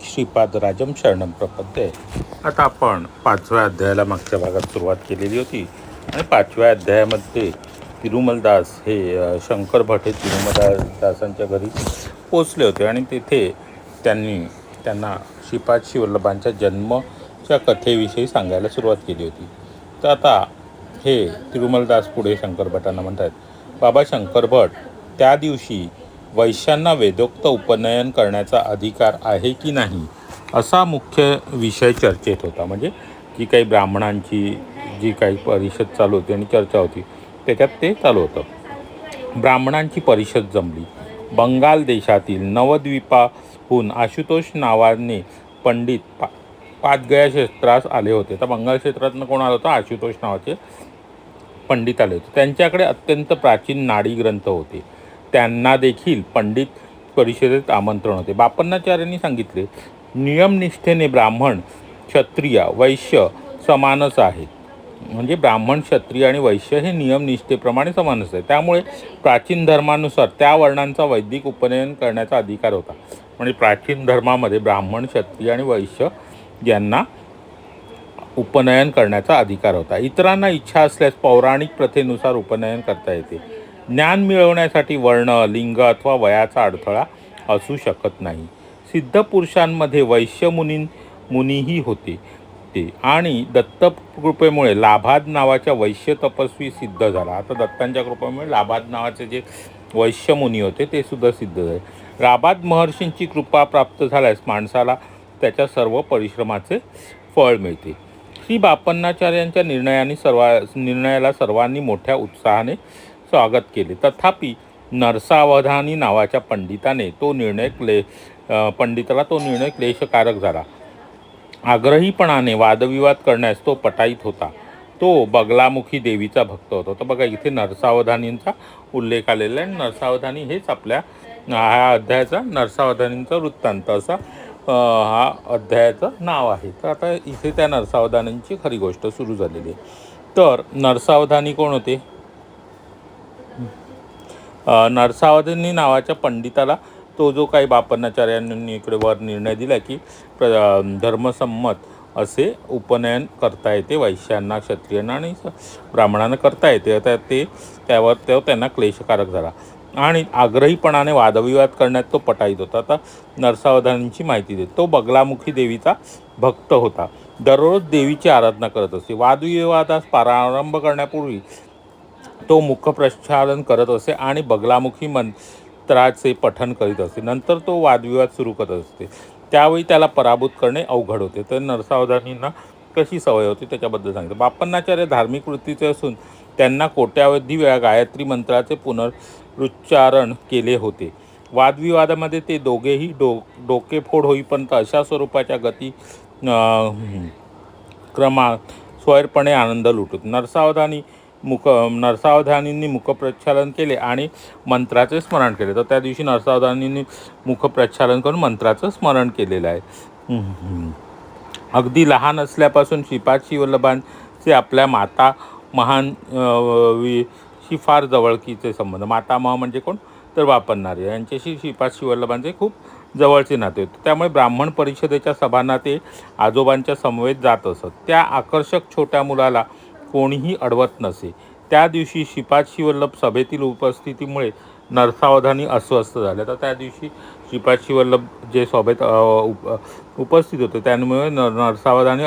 श्रीपादराजं शरणं प्रपद्ये। आता आपण 5व्या अध्यायाला मागच्या भागात सुरुवात केलेली होती आणि 5व्या अध्यायामध्ये तिरुमलदास हे शंकर भट हे तिरुमलदासांच्या घरी पोचले होते आणि तिथे त्यांना श्रीपाद श्रीवल्लभांच्या जन्मच्या कथेविषयी सांगायला सुरुवात केली होती। तर आता हे तिरुमलदास पुढे शंकर भटांना म्हणतात, बाबा शंकर भट, त्या दिवशी वैश्यांना वेदोक्त उपनयन करण्याचा अधिकार आहे की नाही, असा मुख्य विषय चर्चेत होता। म्हणजे जी काही ब्राह्मणांची जी काही परिषद चालू होती आणि चर्चा होती त्याच्यात ते चालू होतं। ब्राह्मणांची परिषद जमली। बंगाल देशातील नवद्वीपाहून आशुतोष नावाने पंडित पादगया क्षेत्रास आले होते। तर बंगाल क्षेत्रातनं कोण आलं होतं? आशुतोष नावाचे पंडित आले होते। त्यांच्याकडे अत्यंत प्राचीन नाडी ग्रंथ होते। त्यांना देखील पंडित परिषदेत आमंत्रण होते। बापन्नाचार्यांनी सांगितले, नियमनिष्ठेने ब्राह्मण क्षत्रिय वैश्य समानच आहेत। म्हणजे ब्राह्मण क्षत्रिय आणि वैश्य हे नियमनिष्ठेप्रमाणे समानच आहे। त्यामुळे प्राचीन धर्मानुसार त्या वर्णांचा वैदिक उपनयन करण्याचा अधिकार होता। म्हणजे प्राचीन धर्मामध्ये ब्राह्मण क्षत्रिय आणि वैश्य यांना उपनयन करण्याचा अधिकार होता। इतरांना इच्छा असल्यास पौराणिक प्रथेनुसार उपनयन करता येते। ज्ञान मिळवण्यासाठी वर्ण लिंग अथवा वयाचा अडथळा असू शकत नाही। सिद्ध पुरुषांमध्ये वैश्य मुनीही होते ते आणि दत्तकृपेमुळे लाभाद नावाच्या वैश्य तपस्वी सिद्ध झाला। आता दत्तांच्या कृपेमुळे लाभाद नावाचे जे वैश्य मुनी होते ते सुद्धा सिद्ध झाले। लाभाद महर्षींची कृपा प्राप्त झाल्यास माणसाला त्याच्या सर्व परिश्रमाचे फळ मिळते। श्री बापन्नाचार्यांच्या निर्णयाला सर्वांनी मोठ्या उत्साहाने स्वागत केले। तथापि नरसावधानी नावाच्या पंडिताला तो निर्णय क्लेशकारक झाला। आग्रहीपणाने वादविवाद करण्यास तो पटाईत होता। तो बगलामुखी देवीचा भक्त होता। तर बघा इथे नरसावधानींचा उल्लेख आलेला आहे। नरसावधानी हेच आपल्या ह्या अध्यायाचा नरसावधानींचा वृत्तांत असा हा अध्यायाचं नाव आहे। तर आता इथे त्या नरसावधानींची खरी गोष्ट सुरू झालेली आहे। तर नरसावधानी कोण होते? नरसावधानी नावाच्या पंडिताला तो जो काही बापन्नाचार्यांनी इकडे वर निर्णय दिला की धर्मसंमत असे उपनयन करता येते, वैश्यांना क्षत्रियांना आणि ब्राह्मणांना करता येते। आता त्यावर त्यांना क्लेशकारक झाला आणि आग्रहीपणाने वादविवाद करण्यात तो पटाईत होता। आता नरसावधानींची माहिती देत, तो बगलामुखी देवीचा भक्त होता। दररोज देवीची आराधना करत असे। वादविवादास प्रारंभ करण्यापूर्वी तो मुखप्रक्षालन करत असे आणि बगलामुखी मंत्राचे पठण करीत असे। नंतर तो वादविवाद सुरू करत असते। त्यावेळी त्याला पराभूत करणे अवघड होते। तर नरसावधानींना कशी सवय होती त्याच्याबद्दल सांगितलं। बापन्नाचार्य धार्मिक वृत्तीचे असून त्यांना कोट्यावधी वेळा गायत्री मंत्राचे पुनरुच्चारण केले होते। वादविवादामध्ये ते दोघेही डोकेफोड होईपर्यंत अशा स्वरूपाच्या गती क्रमात स्वैरपणे आनंद लुटत। नरसावधानींनी मुखप्रक्षालन केले आणि मंत्राचे स्मरण केले। तर त्या दिवशी नरसावधानींनी मुखप्रक्षालन करून मंत्राचं स्मरण केलेलं आहे। अगदी लहान असल्यापासून श्रीपाद श्रीवल्लभांचे आपल्या माता महांशी फार जवळकीचे संबंध। मातामह म्हणजे कोण? तर बापन्नाचार्य यांच्याशी श्रीपाद श्रीवल्लभांचे खूप जवळचे नाते होते। त्यामुळे ब्राह्मण परिषदेच्या सभांना ते आजोबांच्या समवेत जात असत। त्या आकर्षक छोट्या मुलाला कोणीही अडवत नसे। त्या दिवशी श्रीपाद श्रीवल्लभ सभेतील उपस्थितीमुळे नरसावधानी अस्वस्थ झाले। तर त्या दिवशी श्रीपाद श्रीवल्लभ जे सभेत उपस्थित होते त्यामुळे नरसावधानी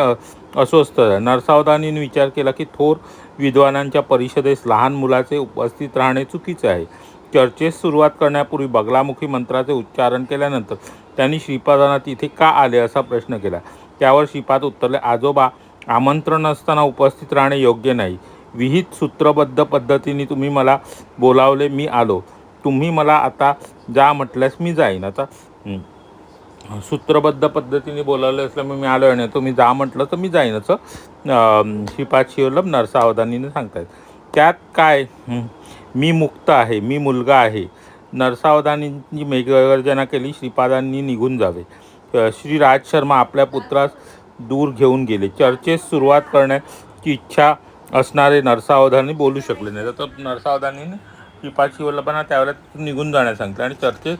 अस्वस्थ झाले। नरसावधानीने विचार केला की थोर विद्वानांच्या परिषदेस लहान मुलाचे उपस्थित राहणे चुकीचे आहे। चर्चेस सुरुवात करण्यापूर्वी बगलामुखी मंत्राचे उच्चारण केल्यानंतर त्यांनी श्रीपादांना तिथे का आले असा प्रश्न केला। त्यावर श्रीपाद उत्तरले, आजोबा, आमंत्रण असताना उपस्थित राहणे योग्य नाही। विहित सूत्रबद्ध पद्धतीने तुम्ही मला बोलावले, मी आलो। तुम्ही मला आता जा म्हटल्यास मी जाईन। आता सूत्रबद्ध पद्धतीने बोलावले असल्यामुळे मी आलो आणि तुम्ही जा म्हटलं तर मी जाईन असं श्रीपाद श्रीवल्लभ नरसावधानीने सांगतायत। त्यात काय? मी मुक्त आहे, मी मुलगा आहे। नरसावधानींनी मेघगर्जना केली। श्रीपादांनी निघून जावे। श्री राजशर्मा आपल्या पुत्रास दूर घेऊन गेले। चर्चेस सुरुवात करण्याची इच्छा असणारे नरसावधानी बोलू शकले नाही। तर नरसावधानीने श्रीपाद श्रीवल्लभांना त्यावेळेला निघून जाण्यास सांगितले आणि चर्चेत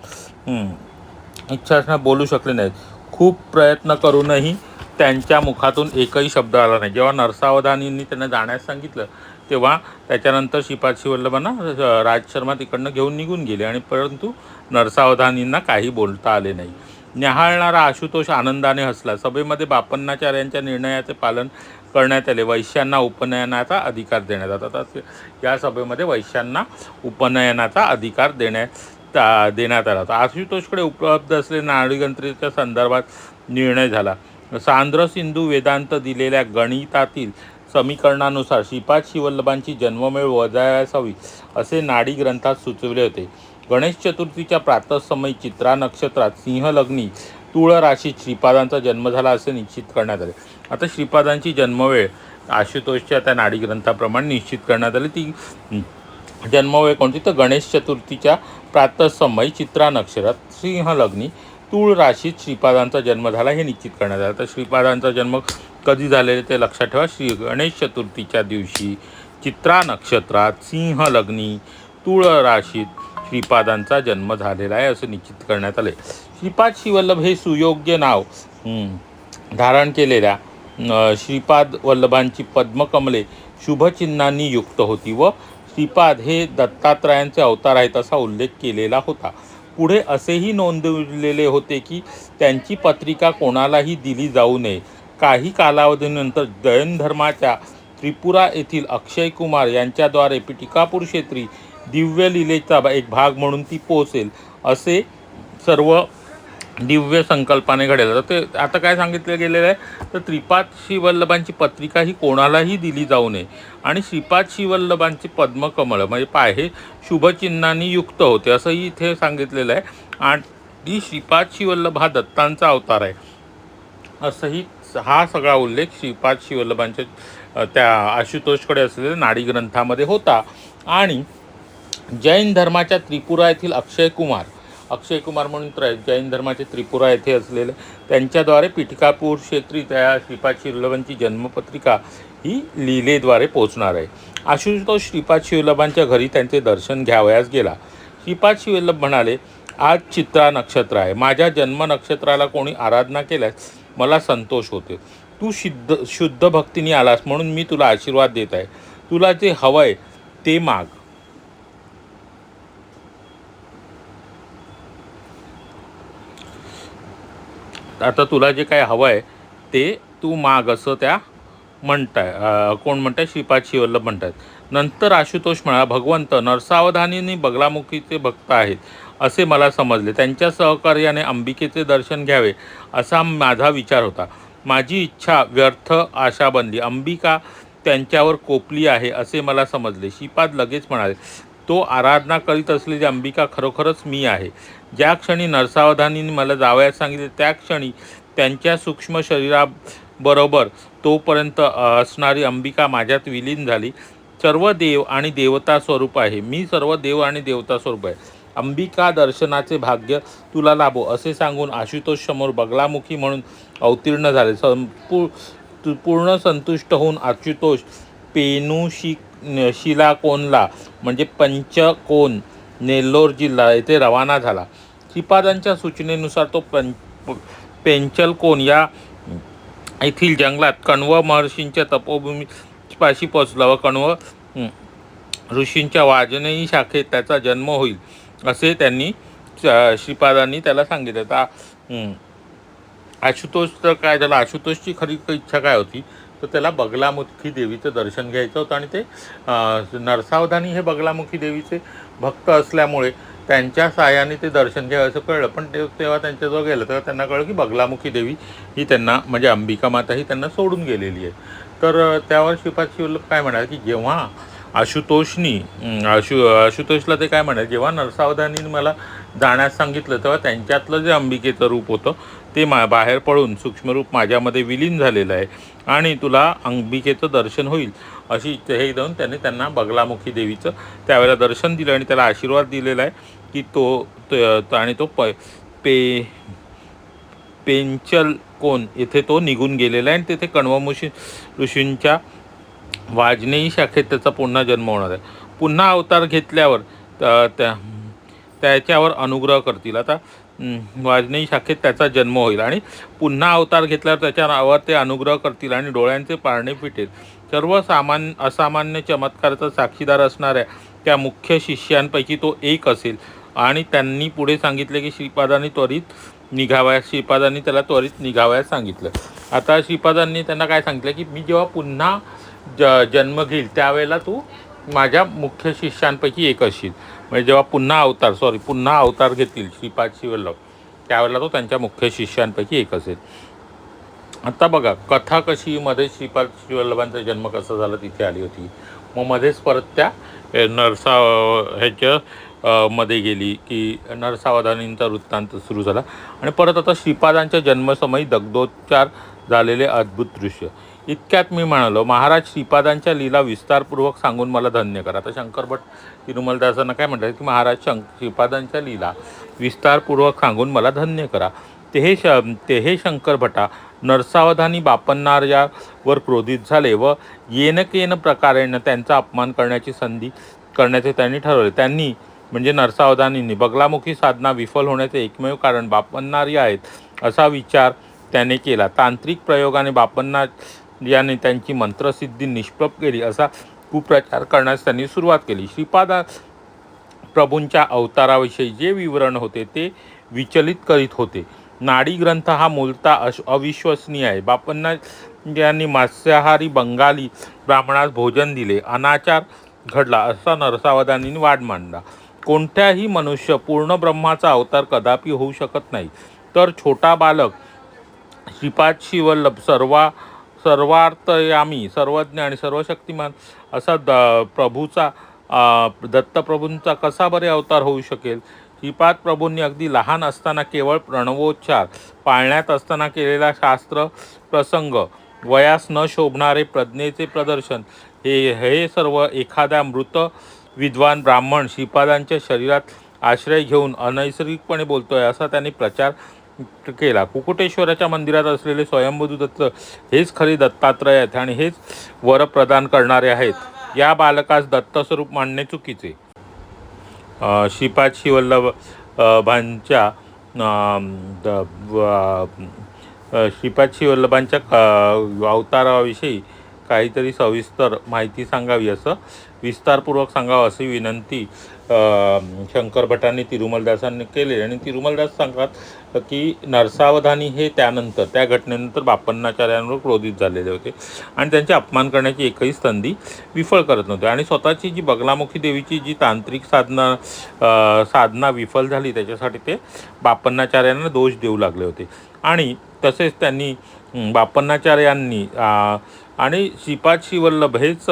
इच्छा असणार बोलू शकले नाहीत। खूप प्रयत्न करूनही त्यांच्या मुखातून एकही शब्द आला नाही. जेव्हा नरसावधानींनी त्यांना जाण्यास सांगितलं तेव्हा त्याच्यानंतर श्रीपाद श्रीवल्लभांना राज शर्मा तिकडनं घेऊन निघून गेले आणि परंतु नरसावधानींना काही बोलता आले नाही. न्याहाळणारा आशुतोष आनंदाने हसला. सभेमध्ये बापन्नाचार्यांच्या निर्णयाचे पालन करण्यात आले. वैश्यांना उपनयनाचा अधिकार देण्यात आला. या सभेमध्ये वैश्यांना उपनयनाचा अधिकार देण्यात आला होता. आशुतोषकडे उपलब्ध असलेल्या नाडीग्रंथाच्या संदर्भात निर्णय झाला. सांद्र सिंधू वेदांत दिलेल्या गणितातील समीकरणानुसार श्रीपाद श्रीवल्लभांची जन्ममेळ वजावयास हवी असे नाडी ग्रंथात सुचविले होते. गणेश चतुर्थीच्या प्रातःसमयी चित्रा नक्षत्रात सिंह लग्नी तुळ राशीत श्रीपादांचा जन्म झाला असे निश्चित करण्यात आले. आता श्रीपादांची जन्मवेळ आशुतोषच्या त्या नाडी ग्रंथाप्रमाणे निश्चित करण्यात आली. ती जन्मवेळ कोणती? तर गणेश चतुर्थीच्या प्रातःसमयी चित्रा नक्षत्रात सिंह लग्नी तुळ राशीत श्रीपादांचा जन्म झाला हे निश्चित करण्यात आलं. तर श्रीपादांचा जन्म कधी झालेले ते लक्षात ठेवा. गणेश चतुर्थीच्या दिवशी चित्रा नक्षत्रात सिंह लग्नी तुळ राशीत श्रीपादांचा जन्म झालेला आहे असं निश्चित करण्यात आले. श्रीपाद श्रीवल्लभ हे सुयोग्य नाव धारण केलेल्या श्रीपाद वल्लभांची पद्मकमले शुभचिन्हांनी युक्त होती व श्रीपाद हे दत्तात्रयांचे अवतार आहेत असा उल्लेख केलेला होता. पुढे असेही नोंदवलेले होते की त्यांची पत्रिका कोणालाही दिली जाऊ नये. काही कालावधीनंतर जैन धर्माच्या त्रिपुरा येथील अक्षय कुमार यांच्याद्वारे पिटिकापूर क्षेत्री दिव्य लीलेचा एक भाग म्हणून ती पोहोचेल असे सर्व दिव्य संकल्पाने घडेल. तर ते आता काय सांगितलं गेलेलं आहे तर श्रीपाद श्रीवल्लभांची पत्रिका ही कोणालाही दिली जाऊ नये आणि श्रीपाद श्रीवल्लभांची पद्मकमळ म्हणजे पाय हे शुभचिन्हांनी युक्त होते असंही इथे सांगितलेलं आहे. आणि श्रीपाद श्रीवल्लभ हा दत्तांचा अवतार आहे असंही हा सगळा उल्लेख श्रीपाद श्रीवल्लभांच्या त्या आशुतोषकडे असलेल्या नाडी ग्रंथामध्ये होता. आणि जैन धर्माच्या त्रिपुरा येथील अक्षय कुमार म्हणून जैन धर्माचे त्रिपुरा येथे असलेले त्यांच्याद्वारे पिटिकापूर क्षेत्री त्या श्रीपाद श्रीवल्लभांची जन्मपत्रिका ही लीलेद्वारे पोचणार आहे. आशुतोष श्रीपाद श्रीवल्लभांच्या घरी त्यांचे दर्शन घ्यावयास गेला. श्रीपाद श्रीवल्लभ म्हणाले, आज चित्रा नक्षत्र आहे. माझ्या जन्म नक्षत्राला कोणी आराधना केल्यास मला संतोष होते. तू शुद्ध भक्तीने आलास म्हणून मी तुला आशीर्वाद देत आहे. तुला जे हवंय ते माग. आता तुला जे काय हवं आहे ते तू माग असं त्या कोण म्हणताय? श्रीपाद श्रीवल्लभ म्हणतात. नंतर आशुतोष म्हणाला, भगवंत नरसावधानींनी बगलामुखीचे भक्त आहेत असे मला समजले. त्यांच्या सहकार्याने अंबिकेचे दर्शन घ्यावे असा माझा विचार होता. माझी इच्छा व्यर्थ आशा बनली. अंबिका त्यांच्यावर कोपली आहे असे मला समजले. श्रीपाद लगेच म्हणाले, तो आराधना करीत असलेली अंबिका खरोखरच मी आहे. ज्या क्षणी नरसावधानींनी मला जावयास सांगितले त्या क्षणी त्यांच्या सूक्ष्म शरीराबरोबर तोपर्यंत असणारी अंबिका माझ्यात विलीन झाली. सर्व देव आणि देवता स्वरूप आहे. मी सर्व देव आणि देवता स्वरूप आहे. अंबिका दर्शनाचे भाग्य तुला लाभो असे सांगून आशुतोष समोर बगलामुखी म्हणून अवतीर्ण झाले. पूर्ण संतुष्ट होऊन आशुतोष शिलाकोनला म्हणजे पंचकोन नेल्लोर जिल्हा येथे रवाना झाला. श्रीपादांच्या सूचनेनुसार तो पेंचलकोन या येथील जंगलात कण्व महर्षींच्या तपोभूमीपाशी पोचला व कण्व ऋषींच्या वाजनेयी शाखेत त्याचा जन्म होईल असे श्रीपादांनी त्याला सांगितलं. आता आशुतोष तर काय झालं, आशुतोषची खरी इच्छा काय होती तर त्याला बगलामुखी देवीचं दर्शन घ्यायचं होतं. आणि ते नरसावधानी हे बगलामुखी देवीचे भक्त असल्यामुळे त्यांच्या साहाय्याने ते दर्शन घ्यावं असं कळलं. पण तेव्हा त्यांच्याजवळ गेलं तेव्हा त्यांना कळलं की बगलामुखी देवी ही त्यांना म्हणजे अंबिका माता ही त्यांना सोडून गेलेली आहे. तर त्यावर श्रीपाद श्रीवल्लभ काय म्हणाले की जेव्हा आशुतोषला ते काय म्हणाले, जेव्हा नरसावधानीने मला जाण्यास सांगितलं तेव्हा त्यांच्यातलं जे अंबिकेचं रूप होतं ते बाहेर पडून सूक्ष्मरूप माझ्यामध्ये विलीन झालेलं आहे आणि तुला अंबिकेचं दर्शन होईल अशी हे देऊन त्यांना बगलामुखी देवीचं त्यावेळेला दर्शन दिलं आणि त्याला आशीर्वाद दिलेला आहे की तो पेंचलकोन येथे तो निघून गेलेला आहे आणि तिथे कण्व ऋषींच्या वाजनेयी शाखेत त्याचा पुन्हा जन्म होणार आहे. पुन्हा अवतार घेतल्यावर त्याच्यावर अनुग्रह करतील. आता वाजनेयी शाखेत त्याचा जन्म होईल आणि पुन्हा अवतार घेतल्यावर त्याच्या नावावर ते अनुग्रह करतील आणि डोळ्यांचे पारणे फिटेल. सर्व असामान्य चमत्काराचा साक्षीदार असणाऱ्या त्या मुख्य शिष्यांपैकी तो एक असेल. आणि त्यांनी पुढे सांगितले की श्रीपादांनी त्याला त्वरित निघावयास सांगितलं. आता श्रीपादांनी त्यांना काय सांगितलं की मी जेव्हा पुन्हा जन्म घेईल त्यावेळेला तू माझ्या मुख्य शिष्यांपैकी एक असशील. म्हणजे जेव्हा पुन्हा अवतार घेतील श्रीपाद श्रीवल्लभ त्यावेळेला तो त्यांच्या मुख्य शिष्यांपैकी एक असेल. आता बघा कथा कशी मध्ये श्रीपाद श्रीवल्लभांचा जन्म कसा झाला तिथे आली होती. मग मध्येच परत त्या मध्ये गेली की नरसावधानींचा वृत्तांत सुरू झाला आणि परत आता श्रीपादांच्या जन्मसमयी दग्धोच्चार झालेले अद्भुत दृश्य. इतक्यात मी म्हणालो महाराज श्रीपादांच्या लीला विस्तारपूर्वक सांगून मला धन्य करा. आता शंकर भट तिरुमलदासांना काय म्हणतात की महाराज श्रीपादांच्या लीला विस्तारपूर्वक सांगून मला धन्य करा. ते हे शंकर भटा नरसावधानी बापन्नार यावर क्रोधित झाले व येनकेन प्रकारेण त्यांचा अपमान करण्याचे त्यांनी ठरवले. त्यांनी म्हणजे नरसावधानींनी बगलामुखी साधना विफल होण्याचे एकमेव कारण बापन्नार आहेत असा विचार त्याने केला. तांत्रिक प्रयोगाने बापन्नार याने त्यांची मंत्रसिद्धी निष्प्रभ केली असा कुप्रचार करण्यास त्यांनी सुरुवात केली. श्रीपाद प्रभूंच्या अवताराविषयी जे विवरण होते ते विचलित करीत होते. नाडी ग्रंथ हा मूलतः अविश्वसनीय आहे. बापन्नार यांनी मांसाहारी बंगाली ब्राह्मणास भोजन दिले, अनाचार घडला असा नरसावधानींनी वाद मांडला. कोणत्याही मनुष्य पूर्ण ब्रह्माचा अवतार कदापि होऊ शकत नाही. तर छोटा बालक श्रीपाद श्रीवल्लभ सर्वार्थयामी सर्वज्ञ आणि सर्वशक्तिमान असा दत्तप्रभूंचा कसा बरे अवतार होऊ शकेल. श्रीपाद प्रभूंनी अगदी लहान असताना केवळ प्रणवोच्चार, पाळण्यात असताना केलेला शास्त्र प्रसंग, वयास न शोभणारे प्रज्ञेचे प्रदर्शन हे सर्व एखाद्या मृत विद्वान ब्राह्मण श्रीपादांच्या शरीरात आश्रय घेऊन अनैसर्गिकपणे बोलतोय असा त्यांनी प्रचार केला. कुकुटेश्वराच्या मंदिरात असलेले स्वयंभू दत्त हेच खरे दत्तात्रय आहेत आणि हेच वर प्रदान करणारे आहेत. या बालकास दत्तस्वरूप मानणे चुकीचे. श्रीपाद श्रीवल्लभांच्या अवताराविषयी काहीतरी सविस्तर माहिती सांगावी असं विस्तारपूर्वक सांगावं अशी विनंती शंकर भटांनी तिरुमलदासांनी केले. आणि तिरुमलदास सांगतात की नरसावधानी हे त्या घटनेनंतर बापन्नाचार्यांवर क्रोधित झालेले होते आणि त्यांचे अपमान करण्याची एकही संधी विफळ करत नव्हते आणि स्वतःची जी बगलामुखी देवीची जी तांत्रिक साधना विफल झाली त्याच्यासाठी ते बापन्नाचार्यांना दोष देऊ लागले होते. आणि तसेच त्यांनी बापन्नाचार्यांनी आणि श्रीपाद श्रीवल्लभ हेच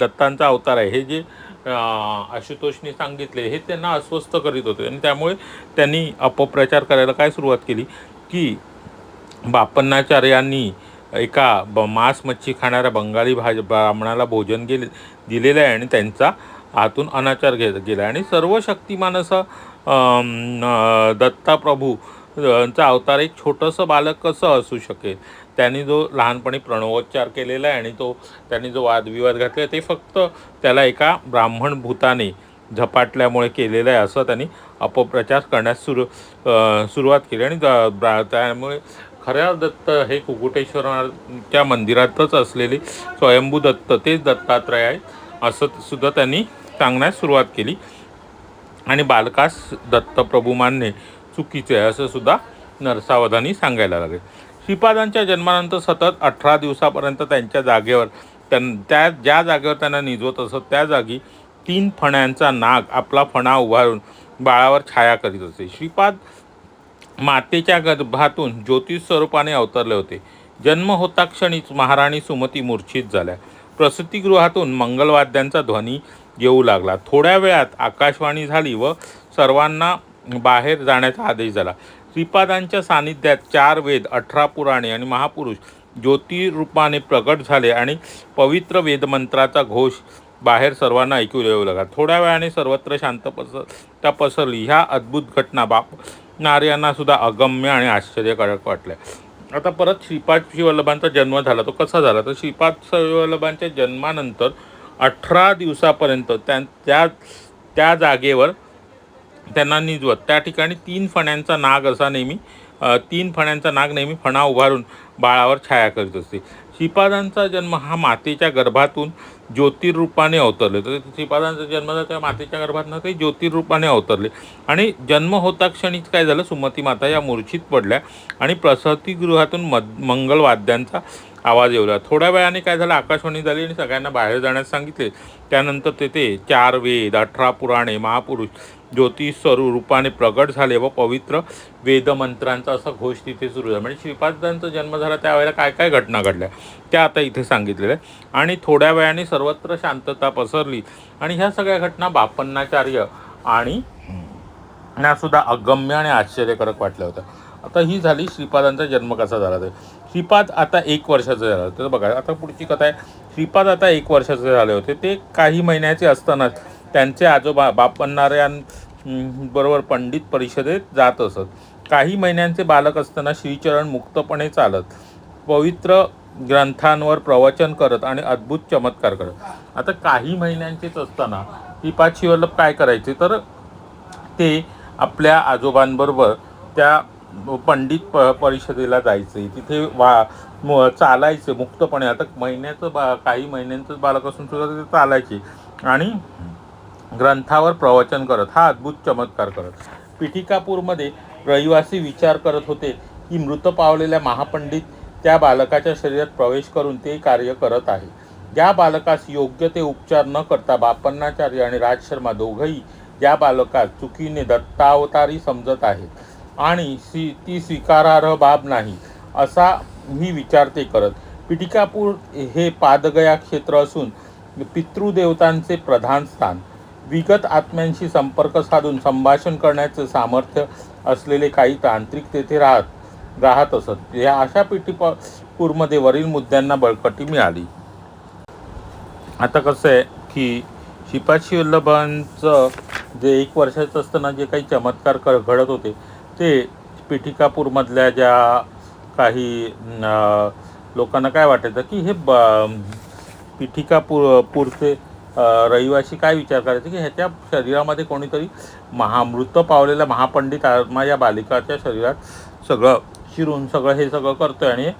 दत्तांचा अवतार आहे हे जे आशुतोषने सांगितले हे त्यांना अस्वस्थ करीत होते. आणि त्यामुळे त्यांनी अपप्रचार करायला काय सुरुवात केली की बापन्नाचार्यांनी एका मांस मच्छी खाणाऱ्या बंगाली ब्राह्मणाला भोजन दिलेलं आहे आणि त्यांचा हातून अनाचार गेला आणि सर्व शक्तिमान असं दत्ताप्रभूंचा अवतार एक छोटंसं बालक कसं असू शकेल. त्यांनी जो लहानपणी प्रणवोच्चार केलेला आहे आणि त्यांनी जो वादविवाद घातला ते फक्त त्याला एका ब्राह्मण भूताने झपाटल्यामुळे केलेलं आहे असं त्यांनी अपप्रचार करण्यास सुरुवात केली. आणि त्यामुळे खऱ्या दत्त हे कुकुटेश्वराच्या मंदिरातच असलेले स्वयंभू दत्त तेच दत्तात्रय आहे असं सुद्धा त्यांनी सांगण्यास सुरुवात केली. आणि बालकास दत्तप्रभू मानणे चुकीचे आहे असं सुद्धा नरसावधानी सांगायला लागले. श्रीपादांच्या जन्मानंतर सतत 18 दिवसापर्यंत त्यांच्या जागेवर ज्या जागेवर त्यांना निजवत असत त्या जागी 3 फण्यांचा नाग आपला फणा उभारून बाळावर छाया करीत असे. श्रीपाद मातेच्या गर्भातून ज्योतिष स्वरूपाने अवतरले होते. जन्म होता क्षणीच महाराणी सुमती मूर्छित झाल्या. प्रसूतिगृहातून मंगलवाद्यांचा ध्वनी येऊ लागला. थोड्या वेळात आकाशवाणी झाली व सर्वांना बाहेर जाण्याचा आदेश झाला. श्रीपादांच्या सानिध्यात 4 वेद, 18 पुराणे आणि महापुरुष ज्योतिरूपाने प्रकट झाले आणि पवित्र वेदमंत्राचा घोष बाहेर सर्वांना ऐकू येऊ लागला. थोड्या वेळाने सर्वत्र शांतता पसरली. ह्या अद्भुत घटना बापन्नार सुद्धा अगम्य आणि आश्चर्यकारक वाटल्या. आता परत श्रीपाद श्रीवल्लभांचा जन्म झाला. तो कसा झाला तर श्रीपाद श्रीवल्लभांच्या जन्मानंतर 18 दिवसापर्यंत त्या जागेवर त्यांना निजवत. त्या ठिकाणी 3 फण्यांचा नाग असा नेहमी 3 फण्यांचा नाग नेहमी फणा उभारून बाळावर छाया करीत असते. श्रीपादांचा जन्म हा मातेच्या गर्भातून ज्योतिर्रूपाने अवतरले. तर श्रीपादांचा जन्म झाला त्या मातेच्या गर्भातून ते ज्योतिर्रूपाने अवतरले आणि जन्म होता क्षणीच काय झालं, सुमती माता या मूर्छित पडल्या आणि प्रसूतिगृहातून मंगलवाद्यांचा आवाज येऊ लागला. थोड्या वेळाने काय झालं, आकाशवाणी झाली आणि सगळ्यांना बाहेर जाण्यास सांगितले. त्यानंतर तेथे 4 वेद, 18 पुराणे, महापुरुष ज्योतिष रूपाने प्रगट झाले व पवित्र वेदमंत्रांचा असा घोष तिथे सुरू झाला. म्हणजे श्रीपादांचा जन्म झाला त्यावेळेला काय काय घटना घडल्या त्या आता इथे सांगितलेल्या आहे. आणि थोड्या वेळाने सर्वत्र शांतता पसरली आणि ह्या सगळ्या घटना बापन्नाचार्य आणि सुद्धा अगम्य आणि आश्चर्यकारक वाटल्या होत्या. आता ही झाली श्रीपादांचा जन्म कसा झाला. तर श्रीपाद आता 1 वर्षाचे झाले होते. तर बघा आता पुढची कथा आहे. श्रीपाद आता 1 वर्षाचे झाले होते. ते काही महिन्याचे असतानाच त्यांचे आजोबा बापन्नाऱ्यांबरोबर पंडित परिषदेत जात असत. काही महिन्यांचे बालक असताना श्रीचरण मुक्तपणे चालत, पवित्र ग्रंथांवर प्रवचन करत आणि अद्भुत चमत्कार करत. आता काही महिन्यांचेच असताना श्रीपाद श्रीवल्लभ काय करायचे, तर ते आपल्या आजोबांबरोबर त्या पंडित परिषदेला जायचे. तिथे चालायचे मुक्तपणे. आता काही महिन्यांचंच बालक असून सुद्धा ते चालायचे आणि ग्रंथावर प्रवचन करत, हा अद्भुत चमत्कार करत. पिठिकापूरमध्ये रहिवासी विचार करत होते की मृत पावलेल्या महापंडित त्या बालकाच्या शरीरात प्रवेश करून ते कार्य करत आहे. ज्या बालकास योग्य ते उपचार न करता बापन्नाचार्य आणि राजशर्मा दोघंही या बालकास चुकीने दत्तावतारी समजत आहेत आणि ती स्वीकारार्ह बाब नाही असा ही विचार ते करत. पिठिकापूर हे पादगया क्षेत्र असून पितृदेवतांचे प्रधान स्थान, विगत आत्म्यांशी संपर्क साधून संभाषण करण्याचे सामर्थ्य असलेले काही तांत्रिक तेथे राहत असत. या अशा पिठिकापूरमध्ये वरील मुद्द्यांना बळकटी मिळाली. आता कसं आहे की श्रीपाद श्रीवल्लभांचं जे 1 वर्षाचं असताना जे काही चमत्कार घडत होते ते पिठिकापूरमधल्या ज्या काही लोकांना काय वाटायचं की हे पिठिकापूरचे रहिवासी काय विचार करायचे की ह्याच्या शरीरामध्ये कोणीतरी मृत पावलेला महापंडित आत्मा या बालिकाच्या शरीरात सगळं शिरून हे सगळं करतोय आणि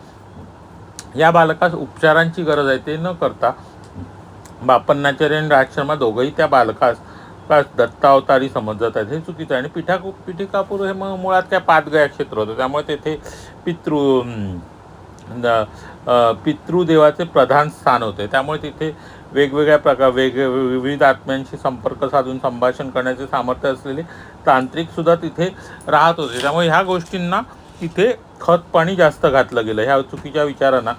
या बालकास उपचारांची गरज आहे. ते न करता बापन्नाचार्य आणि राजशर्मा दोघंही त्या बालकास दत्तावतारी समजत आहेत. हे चुकीचं आहे. आणि पिठिकापूर हे मुळात काय पादगया क्षेत्र होतं, त्यामुळे तेथे पितृदेवाचे प्रधान स्थान होते. त्यामुळे तिथे वेगवेगळ्या विविध आत्म्यांशी संपर्क साधून संभाषण करण्याचे सामर्थ्य असलेले तांत्रिक सुद्धा तिथे राहत होते. त्यामुळे ह्या गोष्टींना तिथे खतपाणी जास्त घातलं गेलं. ह्या चुकीच्या विचारांना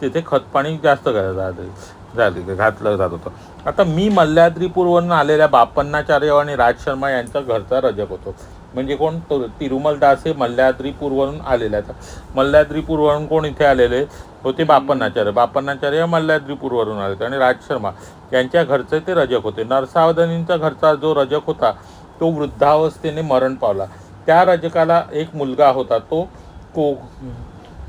तिथे खतपाणी जास्त घातलं जात होतं. आता मी मल्ल्याद्रीपूरवरून आलेल्या बापन्नाचार्य आणि राजशर्मा यांचा घरचा रजक होतो. म्हणजे कोण, तो तिरुमलदास हे मल्ल्याद्रीपूरवरून आलेले. आता मल्ल्याद्रीपूरवरून कोण इथे आलेले होते, बापन्नाचार्य मल्ल्याद्रीपूरवरून आले आणि राजशर्मा यांच्या घरचे ते रजक होते. नरसावधानींचा घरचा जो रजक होता तो वृद्धावस्थेने मरण पावला. त्या रजकाला एक मुलगा होता, तो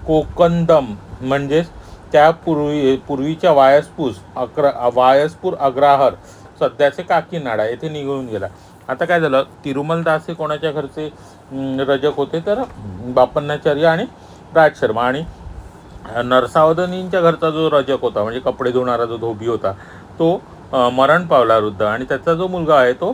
कोकंदम म्हणजेच त्या पूर्वीच्या वायसपूर अग्रहार सध्याचे काकीनाडा येथे निघून गेला. आता काय झालं, तिरुमलदास हे कोणाच्या घरचे रजक होते, तर बापन्नाचार्य आणि राजशर्मा. आणि नरसावधानींच्या घरचा जो रजक होता म्हणजे कपडे धुणारा जो धोबी होता तो मरण पावला वृद्ध, आणि त्याचा जो मुलगा आहे तो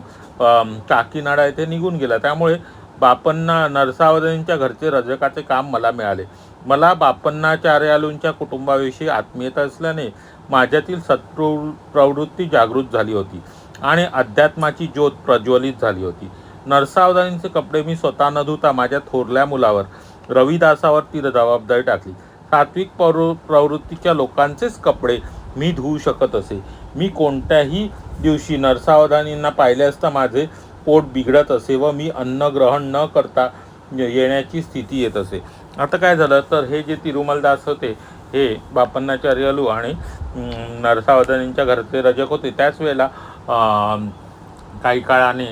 काकीनाडा येथे निघून गेला. त्यामुळे नरसावधानींच्या घरचे रजकाचे काम मला मिळाले. मला बापन्नाचार्यालूंच्या कुटुंबाविषयी आत्मीयता असल्याने माझ्यातील सत्प्रवृत्ती जागृत झाली होती आणि अध्यात्माची ज्योत प्रज्वलित झाली होती. नरसावधानींचे कपडे मी स्वतः न धुता माझ्या थोरल्या मुलावर रविदासावर ती जबाबदारी टाकली. सात्विक प्रवृत्तीच्या लोकांचेच कपडे मी धुवू शकत असे. मी कोणत्याही दिवशी नरसावधानींना पाहिले असता माझे पोट बिघडत असे व मी अन्न ग्रहण न करता येण्याची स्थिती येत असे. आता काय झालं, तर हे जे तिरुमलदास होते हे बापन्नाचार्यालू आणि नरसावधानींच्या घरचे रजक होते. त्याच वेळेला काही काळाने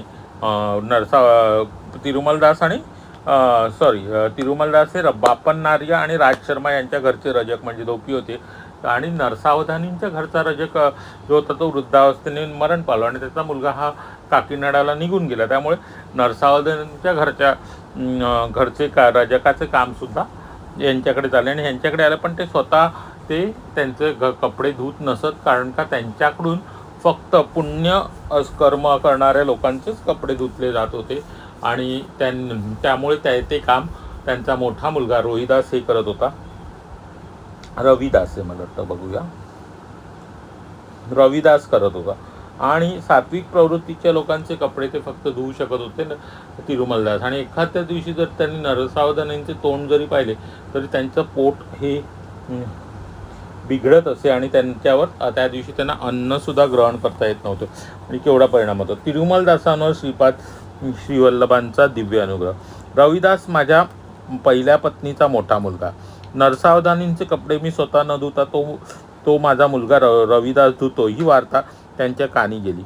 तिरुमलदास हे बापन्नार्य आणि राजशर्मा यांच्या घरचे रजक म्हणजे धोपी होते, आणि नरसावधानींच्या घरचा रजक जो होता तो वृद्धावस्थेने मरण पावला आणि त्याचा मुलगा हा काकीनाडाला निघून गेला. त्यामुळे नरसावधानींच्या घरचे रजकाचे कामसुद्धा यांच्याकडे झाले आणि ह्यांच्याकडे आलं. पण ते स्वतः त्यांचे कपडे धुत नसत, कारण का त्यांच्याकडून फक्त पुण्य कर्म करणाऱ्या लोकांचेच कपडे धुतले जात होते आणि त्यामुळे ते काम त्यांचा मोठा मुलगा रोहिदास हे करत होता. रविदास हे मला वाटतं, बघूया, रविदास करत होता. आणि सात्विक प्रवृत्तीच्या लोकांचे कपडे ते फक्त धुवू शकत होते तिरुमलदास. आणि एखाद्या दिवशी जर त्यांनी नरसावधानींचे तोंड जरी पाहिले तरी त्यांचं पोट हे बिघडत असे आणि त्यांच्यावर त्या दिवशी त्यांना अन्नसुद्धा ग्रहण करता येत नव्हतं. आणि केवढा परिणाम होतो. तिरुमलदासांवर श्रीवल्लभांचा दिव्य अनुग्रह. रविदास माझ्या पहिल्या पत्नीचा मोठा मुलगा. नरसावधानींचे कपडे मी स्वतः न धुता तो माझा मुलगा रविदास धुतो, ही वार्ता त्यांच्या कानी गेली.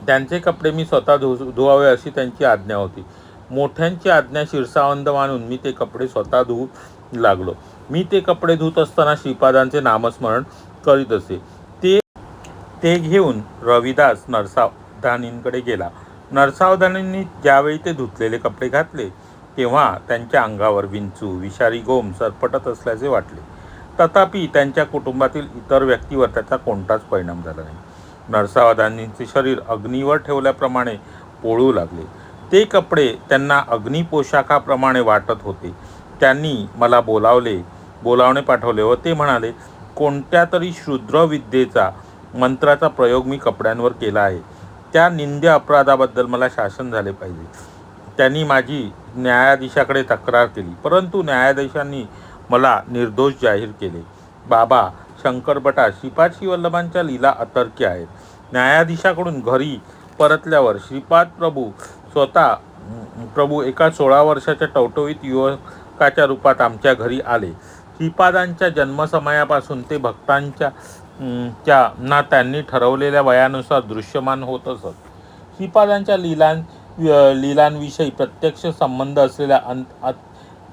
त्यांचे कपडे मी स्वतः धुवावे अशी त्यांची आज्ञा होती. मोठ्यांची आज्ञा शिरसावंद मानून मी ते कपडे स्वतः धुवू लागलो. मी ते कपडे धुत असताना श्रीपादांचे नामस्मरण करीत असे. ते घेऊन रविदास नरसावधानींकडे गेला. नरसावधानींनी ज्यावेळी ते धुतलेले कपडे घातले तेव्हा त्यांच्या अंगावर विंचू, विषारी गोम सरपटत असल्याचे वाटले. तथापि त्यांच्या कुटुंबातील इतर व्यक्तीवर त्याचा कोणताच परिणाम झाला नाही. नरसावधानींचे शरीर अग्नीवर ठेवल्याप्रमाणे पोळू लागले. ते कपडे त्यांना अग्निपोशाखाप्रमाणे वाटत होते. त्यांनी मला बोलावणे पाठवले व ते म्हणाले, कोणत्या तरी क्षुद्र विद्येचा मंत्राचा प्रयोग मी कपड्यांवर केला आहे. त्या निंद्य अपराधाबद्दल मला शासन झाले पाहिजे. त्यांनी माझी न्यायाधीशाकडे तक्रार केली, परंतु न्यायाधीशांनी मला निर्दोष जाहीर केले. बाबा शंकरभटा श्रीपाद श्रीवल्लभांच्या लीला अतर्क्य आहेत. न्यायाधीशाकडून घरी परतल्यावर श्रीपाद प्रभू एका 16 वर्षाच्या टवटवीत युवकाच्या रूपात आमच्या घरी आले. श्रीपादांच्या जन्मसमयापासून ते भक्तांच्या ना त्यांनी ठरवलेल्या वयानुसार दृश्यमान होत असत. श्रीपादांच्या लीलांविषयी प्रत्यक्ष संबंध असलेल्या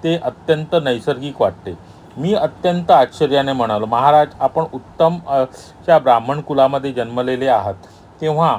ते अत्यंत नैसर्गिक वाटते. मी अत्यंत आश्चर्याने म्हणालो, महाराज, आपण उत्तम च्या ब्राह्मण कुलामध्ये जन्मलेले आहात, तेव्हा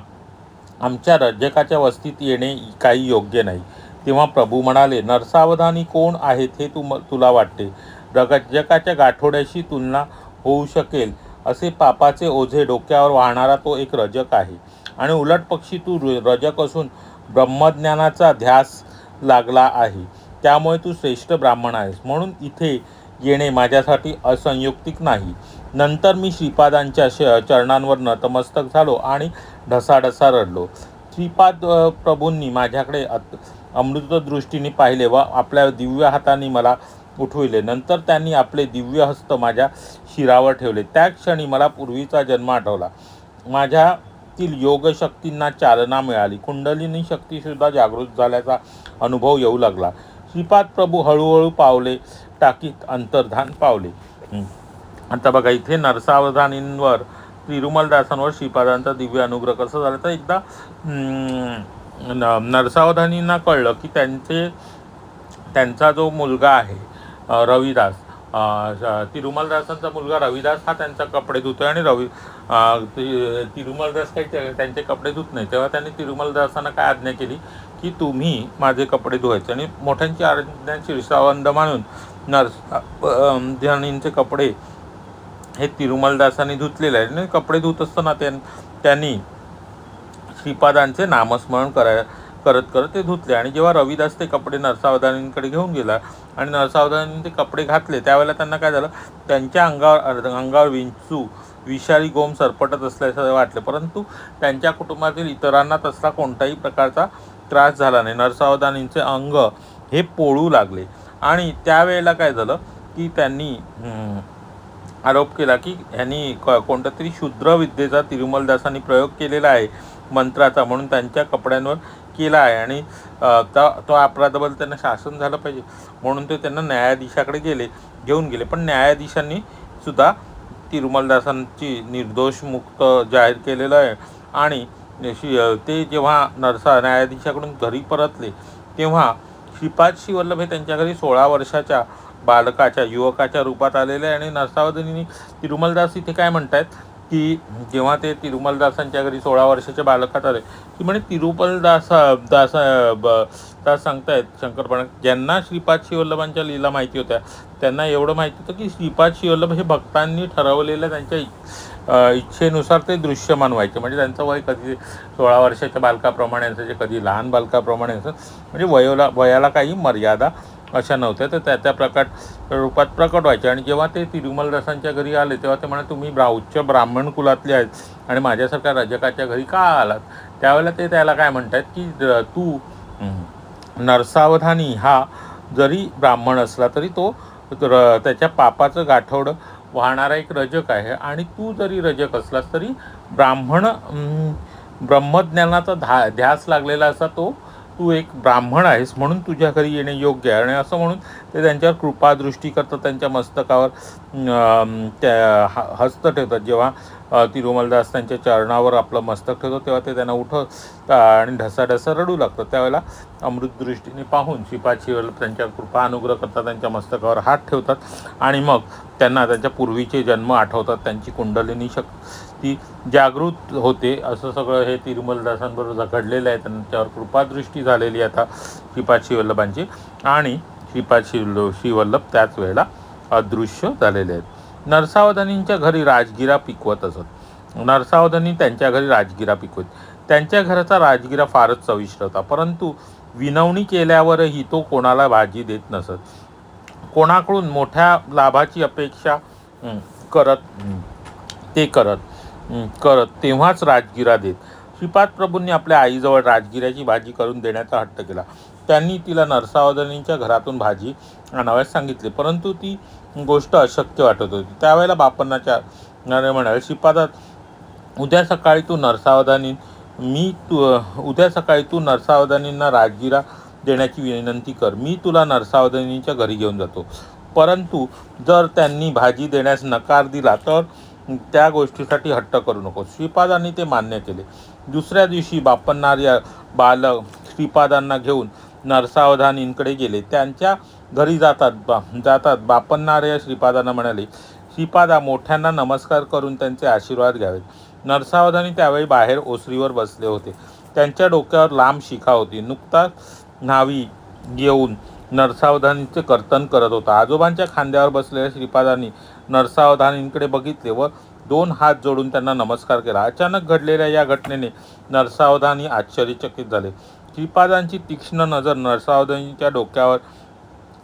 आमच्या रजकाच्या वस्तीत येणे काही योग्य नाही. तेव्हा प्रभू म्हणाले, नरसावधानी कोण आहेत हे तुला वाटते? रजकाच्या गाठोड्याशी तुलना होऊ शकेल असे पापाचे ओझे डोक्यावर वाहणारा तो एक रजक आहे. आणि उलट पक्षी तू रजक असून ब्रह्मज्ञानाचा ध्यास लागला आहे, त्यामुळे तू श्रेष्ठ ब्राह्मण आहेस. म्हणून इथे येणे माझ्यासाठी असंयुक्तिक नाही. नंतर मी श्रीपादांच्या चरणांवर नतमस्तक झालो आणि ढसाढसा रडलो. श्रीपाद प्रभूंनी माझ्याकडे अमृतदृष्टीने पाहिले व आपल्या दिव्य हातांनी मला उठविले. नंतर त्यांनी आपले दिव्य हस्त माझ्या शिरावर ठेवले. त्या क्षणी मला पूर्वीचा जन्म आठवला. माझ्यातील योगशक्तींना चालना मिळाली. कुंडलिनी शक्तीसुद्धा जागृत झाल्याचा अनुभव येऊ लागला. श्रीपाद प्रभू हळूहळू पावले टाकीत अंतर्धान पावले. आता बघा, इथे नरसावधानींवर तिरुमलदासांवर श्रीपादांचा दिव्य अनुग्रह कसा झाला तर एकदा नरसावधानींना कळलं की त्यांचा जो मुलगा आहे रविदास, तिरुमलदासांचा मुलगा रविदास हा त्यांचा कपडे धुतोय आणि तिरुमलदास काही त्यांचे कपडे धुत नाही. तेव्हा त्यांनी तिरुमलदासांना काय आज्ञा केली की तुम्ही माझे कपडे धुवायचे. आणि मोठ्यांची आज्ञा शिरसावंद मानून नरसावधानींचे कपडे हे तिरुमलदासांनी धुतलेले आहे. आणि कपडे धुत असताना त्यांनी श्रीपादांचे नामस्मरण करत ते धुतले. आणि जेव्हा रविदास ते कपडे नरसावधानींकडे घेऊन गेला आणि नरसावधानींनी ते कपडे घातले, त्यावेळेला त्यांना काय झालं, त्यांच्या अंगावर विंचू, विषारी गोम सरपटत असल्याचे वाटले. परंतु त्यांच्या कुटुंबातील इतरांना तसला कोणताही प्रकारचा त्रास झाला नाही. नरसावधानींचे अंग हे पोळू लागले. आणि त्यावेळेला काय झालं की त्यांनी आरोप केला की ह्यांनी कोणत्या तरी क्षुद्र विद्येचा तिरुमलदासांनी प्रयोग केलेला आहे मंत्राचा, म्हणून त्यांच्या कपड्यांवर केला आहे आणि तो अपराधाबद्दल त्यांना शासन झालं पाहिजे. म्हणून ते त्यांना न्यायाधीशाकडे घेऊन गेले. पण न्यायाधीशांनी सुद्धा तिरुमलदासांची निर्दोष मुक्त जाहीर केलेलं आहे. आणि ते जेव्हा न्यायाधीशाकडून घरी परतले तेव्हा श्रीपाद श्रीवल्लभ हे त्यांच्या घरी 16 वर्षाच्या बालकाच्या युवकाच्या रूपात आलेले आहे. आणि नरसावधानी तिरुमलदास इथे काय म्हणतात की जेव्हा ते तिरुमलदासांच्या घरी 16 वर्षाच्या बालकात आले की म्हणे तिरुमलदास दास दास सांगतायत शंकरपण ज्यांना श्रीपाद श्रीवल्लभांच्या लीला माहिती होत्या त्यांना एवढं माहिती होतं की श्रीपाद श्रीवल्लभ हे भक्तांनी ठरवलेल्या त्यांच्या इच्छेनुसार ते दृश्यमान व्हायचे. म्हणजे त्यांचं वय कधी 16 वर्षाच्या बालकाप्रमाणे असायचे, कधी लहान बालकाप्रमाणे असं, म्हणजे वयाला काही मर्यादा अशा नव्हत्या. तर त्या प्रकट रूपात प्रकट व्हायचे. आणि जेव्हा ते तिरुमलदासांच्या घरी आले तेव्हा ते म्हणे तुम्ही उच्च ब्राह्मण कुलातले आहेत आणि माझ्यासारख्या रजकाच्या घरी का आलात. त्यावेळेला ते त्याला काय म्हणतात की तू नरसावधानी हा जरी ब्राह्मण असला तरी तो त्याच्या पापाचं गाठोडं वाहणारा एक रजक आहे. आणि तू जरी रजक असलास तरी ब्रह्मज्ञानाचा ध्यास लागलेला असा तू एक ब्राह्मण आहेस म्हणून तुझ्या घरी येणे योग्य आहे. आणि असं म्हणून ते त्यांच्यावर कृपादृष्टी करतात, त्यांच्या मस्तकावर त्या हस्त ठेवतात. जेव्हा तिरुमलदास त्यांच्या चरणावर आपलं मस्तक ठेवतो तेव्हा ते त्यांना उठवतात आणि ढसाढसा रडू लागतात. त्यावेळेला अमृतदृष्टीने पाहून श्रीपाद श्रीवल्लभ त्यांच्यावर कृपा अनुग्रह करतात, त्यांच्या मस्तकावर हात ठेवतात आणि मग त्यांना त्यांच्या पूर्वीचे जन्म आठवतात. त्यांची कुंडलिनी ती जागृत होते. असं सगळं हे तिरुमलदासांबरोबर घडलेलं आहे. त्यांच्यावर कृपादृष्टी झालेली आता श्रीपाद श्रीवल्लभांची. आणि श्रीपाद श्रीवल्लभ त्याच वेळेला अदृश्य झालेले आहेत. नरसावधानींच्या घरी राजगिरा पिकवत असत. नरसावधानी त्यांच्या घरी राजगिरा पिकवत. त्यांच्या घराचा राजगिरा फारच चविष्ट होता, परंतु विनवणी केल्यावरही तो कोणाला भाजी देत नसत. कोणाकडून मोठ्या लाभाची अपेक्षा करत तेव्हाच राजगिरा देत. श्रीपाद प्रभूंनी आपल्या आईजवळ राजगिऱ्याची भाजी करून देण्याचा हट्ट केला. त्यांनी तिला नरसावधानींच्या घरातून भाजी आणावयास सांगितले, परंतु ती गोष्ट अशक्य वाटत होती. त्यावेळेला बापन्नाच्या म्हणाले, श्रीपादात उद्या सकाळी तू नरसावधानींना राजगिरा देण्याची विनंती कर. मी तुला नरसावधानींच्या घरी घेऊन जातो. परंतु जर त्यांनी भाजी देण्यास नकार दिला तर त्या गोष्टीसाठी हट्ट करू नको. श्रीपादांनी ते मान्य केले. दुसऱ्या दिवशी बापन्नार या बालक श्रीपादांना घेऊन नरसावधानींकडे गेले. त्यांच्या घरी जातात बापन्नार या श्रीपादांना म्हणाले, श्रीपादा, मोठ्यांना नमस्कार करून त्यांचे आशीर्वाद घ्यावेत. नरसावधानी त्यावेळी बाहेर ओसरीवर बसले होते. त्यांच्या डोक्यावर लांब शिखा होती. नुकताच न्हावी येऊन नरसावधानीचे कर्तन करत होता. आजोबांच्या खांद्यावर बसलेल्या श्रीपादांनी नरसावधानींकडे बघितले व 2 हात जोडून त्यांना नमस्कार केला. अचानक घडलेल्या या घटनेने नरसावधानी आश्चर्यचकित झाले. श्रीपादांची तीक्ष्ण नजर नरसावधानीच्या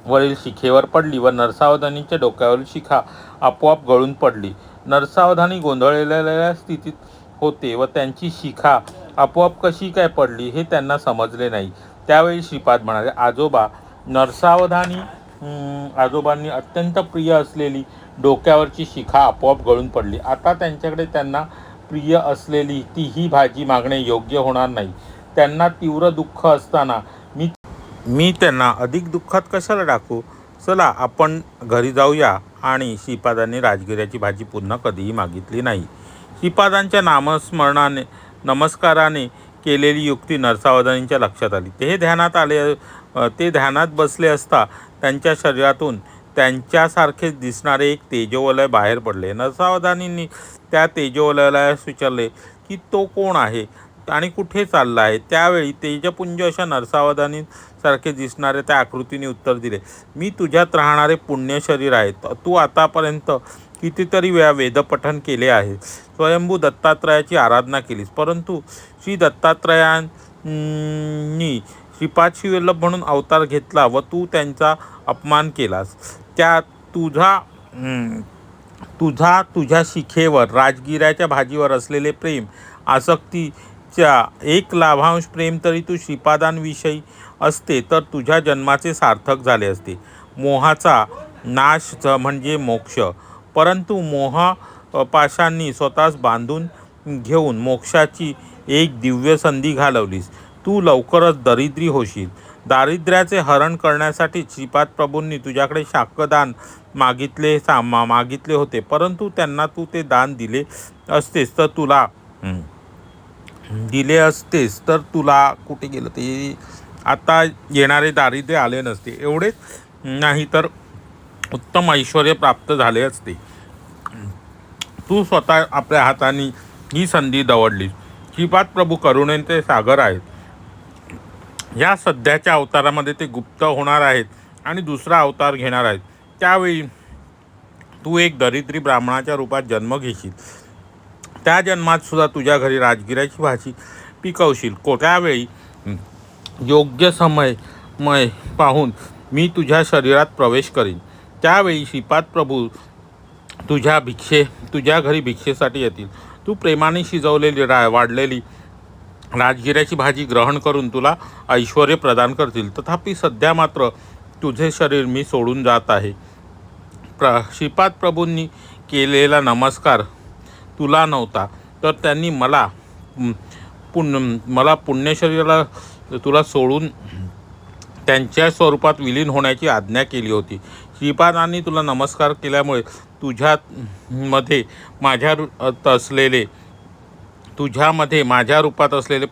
वरील शिखेवर पडली व नरसावधानीच्या डोक्यावरील शिखा आपोआप गळून पडली. नरसावधानी गोंधळलेल्या स्थितीत होते व त्यांची शिखा आपोआप कशी काय पडली हे त्यांना समजले नाही. त्यावेळी श्रीपाद म्हणाले, आजोबा, आजोबांनी अत्यंत प्रिय असलेली डोक्यावरची शिखा आपोआप गळून पडली. आता त्यांच्याकडे त्यांना प्रिय असलेली तीही भाजी मागणे योग्य होणार नाही. त्यांना तीव्र दुःख असताना मी त्यांना अधिक दुःखात कशाला टाकू. चला आपण घरी जाऊया. आणि श्रीपादांनी राजगिऱ्याची भाजी पुन्हा कधीही मागितली नाही. श्रीपादांच्या नमस्काराने केलेली युक्ती नरसावधानींच्या लक्षात आली. ते ध्यानात बसले असता त्यांच्या शरीरातून त्यांच्यासारखेच दिसणारे एक तेजोवलय बाहेर पडले. नरसावधानींनी त्या तेजोवलयास विचारले की तो कोण आहे आणि कुठे चालला आहे. त्यावेळी तेजपुंज अशा नरसावधानींसारखे दिसणारे त्या आकृतीने उत्तर दिले, मी तुझ्यात राहणारे पुण्य शरीर आहे. तू आतापर्यंत कितीतरी वेळा वेदपठन केले आहे, स्वयंभू दत्तात्रयाची आराधना केलीस, परंतु श्री दत्तात्रयांनी श्रीपाद श्रीवल्लभ म्हणून अवतार घेतला व तू त्यांचा अपमान केलास. त्या तुझ्या शिखेवर राजगिऱ्याच्या भाजीवर असलेले प्रेम, आसक्तीच्या 1 लाभांश प्रेम तरी तू श्रीपादांविषयी असते तर तुझ्या जन्माचे सार्थक झाले असते. मोहाचा नाश म्हणजे मोक्ष, परंतु मोहपाशांनी स्वतःस बांधून घेऊन मोक्षाची एक दिव्य संधी घालवलीस. तू लवकरच दरिद्री होशील. दारिद्र्याचे हरण करण्यासाठी श्रीपाद प्रभूंनी तुझ्याकडे शाकदान मागितले होते, परंतु त्यांना तू ते दान दिले असतेस तर तुला कुठे गेलं ते आता येणारे दारिद्र्य आले नसते. एवढेच नाही तर उत्तम ऐश्वर प्राप्त झाले असते. तू स्वतः आपल्या हाताने ही संधी दवडलीस. श्रीपाद प्रभू करुणेचे सागर आहेत. या सध्याच्या अवतारामध्ये ते गुप्त होणार आहेत आणि दुसरा अवतार घेणार आहेत. त्यावेळी तू एक दरिद्री ब्राह्मणाच्या रूपात जन्म घेशील. त्या जन्मात सुद्धा तुझ्या घरी राजगिऱ्याची भाजी पिकवशील. त्यावेळी योग्य समय पाहून मी तुझ्या शरीरात प्रवेश करीन. त्यावेळी श्रीपाद प्रभू तुझ्या घरी भिक्षेसाठी येतील. तू प्रेमाने शिजवलेली वाढलेली राजगिऱ्याची भाजी ग्रहण करून तुला ऐश्वर प्रदान करतील. तथापि सध्या मात्र तुझे शरीर मी सोडून जात आहे. श्रीपाद प्रभूंनी केलेला नमस्कार तुला नव्हता, तर त्यांनी मला पुण्यशरीराला तुला सोडून त्यांच्या स्वरूपात विलीन होण्याची आज्ञा केली होती. श्रीपादांनी तुला नमस्कार केल्यामुळे तुझ्यामध्ये माझ्या रूपात असलेले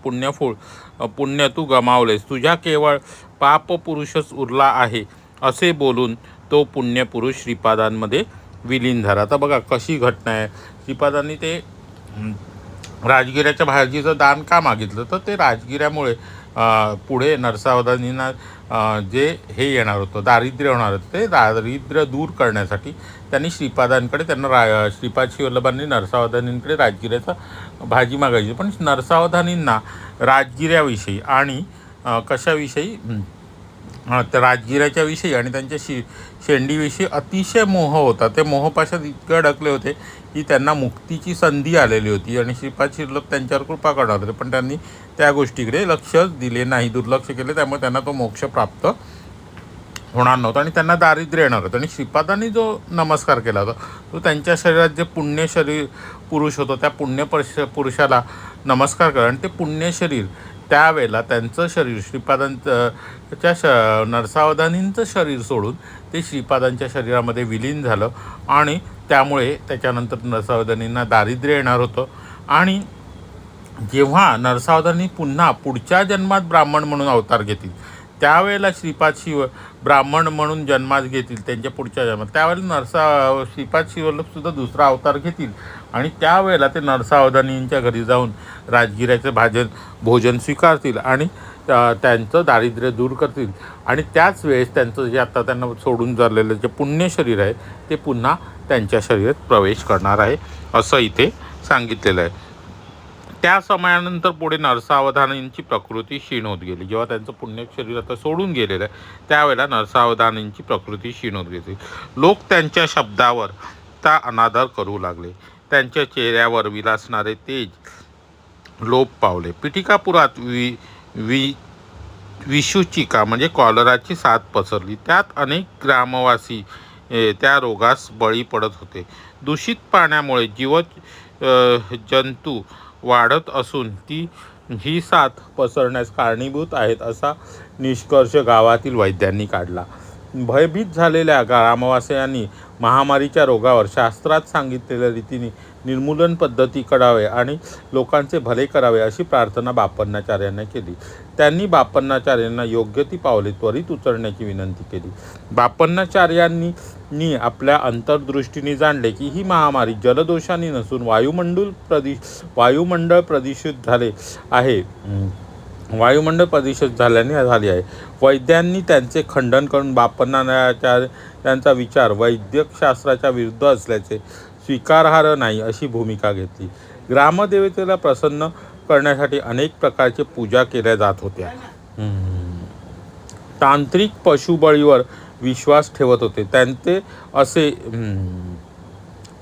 पुण्य तू गमावलेस. तुझ्या केवळ पाप पुरुषच उरला आहे असे बोलून तो पुण्यपुरुष श्रीपादांमध्ये विलीन झाला. आता बघा कशी घटना आहे. श्रीपादांनी ते राजगिऱ्याच्या भाजीचं दान का मागितलं, तर ते राजगिऱ्यामुळे पुढे नरसावधानींना जे हे येणार होतं, दारिद्र्य होणार होतं, ते दारिद्र्य दूर करण्यासाठी त्यांनी श्रीपादांकडे श्रीपाद श्रीवल्लभांनी नरसावधानींकडे राजगिऱ्याचा भाजी मागायची. पण नरसावधानींना राजगिऱ्याविषयी आणि कशाविषयी, त्या राजगिऱ्याच्या विषयी आणि त्यांच्या शेंडीविषयी अतिशय मोह होता. ते मोहपाशात इतके अडकले होते की त्यांना मुक्तीची संधी आलेली होती आणि श्रीपाद श्रीवल्लभ त्यांच्यावर कृपा करणार होते. पण त्यांनी त्या गोष्टीकडे लक्ष दिले नाही, दुर्लक्ष केले. त्यामुळे त्यांना तो मोक्ष प्राप्त होणार नव्हता आणि त्यांना दारिद्र्य येणार होतं. आणि श्रीपादांनी जो नमस्कार केला होता तो त्यांच्या शरीरात जे पुण्य शरीर पुरुष होतं त्या पुरुषाला नमस्कार करा. आणि ते पुण्य शरीर त्यावेळेला त्यांचं शरीर नरसावधानींचं शरीर सोडून ते श्रीपादांच्या शरीरामध्ये विलीन झालं. आणि त्यामुळे त्याच्यानंतर नरसावधानींना दारिद्र्य येणार होतं. आणि जेव्हा नरसावधानी पुढच्या जन्मात ब्राह्मण म्हणून अवतार घेतील, त्यावेळेला ब्राह्मण म्हणून जन्मास घेतील त्यांच्या पुढच्या जन्मात, त्यावेळेला श्रीपाद श्रीवल्लभसुद्धा दुसरा अवतार घेतील. आणि त्यावेळेला ते नरसावधानींच्या घरी जाऊन राजगिऱ्याचे भोजन स्वीकारतील आणि त्यांचं दारिद्र्य दूर करतील. आणि त्याच वेळेस त्यांचं जे आता त्यांना सोडून चाललेलं जे पुण्य शरीर आहे ते पुन्हा त्यांच्या शरीरात प्रवेश करणार आहे असं इथे सांगितलेलं आहे. त्या समयानंतर पुढे नरसावधानींची प्रकृती क्षीण होत गेली. जेव्हा त्यांचं पुण्य शरीर आता सोडून गेलेलं आहे त्यावेळेला नरसावधानींची प्रकृती क्षीण होत गेली. लोक त्यांच्या शब्दावर ता अनादर करू लागले. त्यांच्या चेहऱ्यावर विलासणारे तेज लोप पावले. पिटिकापुरात विषुचिका म्हणजे कॉलराची साथ पसरली. त्यात अनेक ग्रामवासी त्या रोगास बळी पडत होते. दूषित पाण्यामुळे जंतू वाढत असून ही साथ पसरण्यास कारणीभूत आहेत असा निष्कर्ष गावातील वैद्यांनी काढला. भयभीत झालेल्या ग्रामवासियांनी महामारीच्या रोगावर शास्त्रात सांगितलेल्या रीतीने निर्मूलन पद्धती करावे आणि लोकांचे भले करावे अशी प्रार्थना बापन्नाचार्यांना केली. त्यांनी बापन्नाचार्यांना योग्य ती पावले त्वरित उचलण्याची विनंती केली. बापन्नाचार्यांनी आपल्या अंतर्दृष्टीने जाणले की ही महामारी जलदोषाने नसून वायुमंडळ प्रदूषित झाले आहे. वायुमंडळ प्रदूषित झाल्याने झाली आहे. वैद्यांनी त्यांचे खंडन करून बापन्नाचार्यांचा विचार वैद्यकशास्त्राच्या विरुद्ध असल्याचे स्वीकारार्ह नाही अशी भूमिका घेतली. ग्रामदेवतेला प्रसन्न करण्यासाठी अनेक प्रकारचे पूजा केल्या जात होत्या. तांत्रिक पशुबळीवर विश्वास ठेवत होते. त्यांचे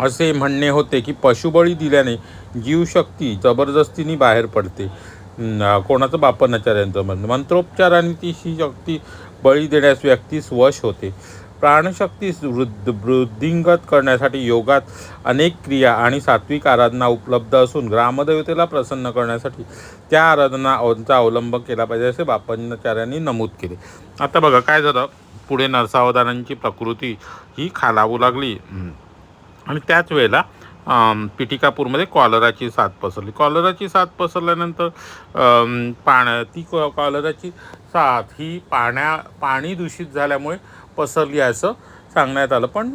असे म्हणणे होते की पशुबळी दिल्याने जीवशक्ती जबरदस्तीने बाहेर पडते. कोणाचं? बापन्नाचार्यांचं म्हणणं. मंत्रोपचाराने ती शक्ती बळी देण्यास व्यक्तीस वश होते. प्राणशक्ती वृद्धिंगत करण्यासाठी योगात अनेक क्रिया आणि सात्विक आराधना उपलब्ध असून ग्रामदेवतेला प्रसन्न करण्यासाठी त्या आराधनांचा अवलंब केला पाहिजे असे बापन्नाचार्यांनी नमूद केले. आता बघा काय झालं, पुढे नरसावधानांची प्रकृती ही खालावू लागली आणि त्याच वेळेला पिटिकापूरमध्ये कॉलराची साथ पसरली. कॉलराची साथ पसरल्यानंतर कॉलराची साथ ही पाणी दूषित झाल्यामुळे पसरली असं सांगण्यात आलं. पण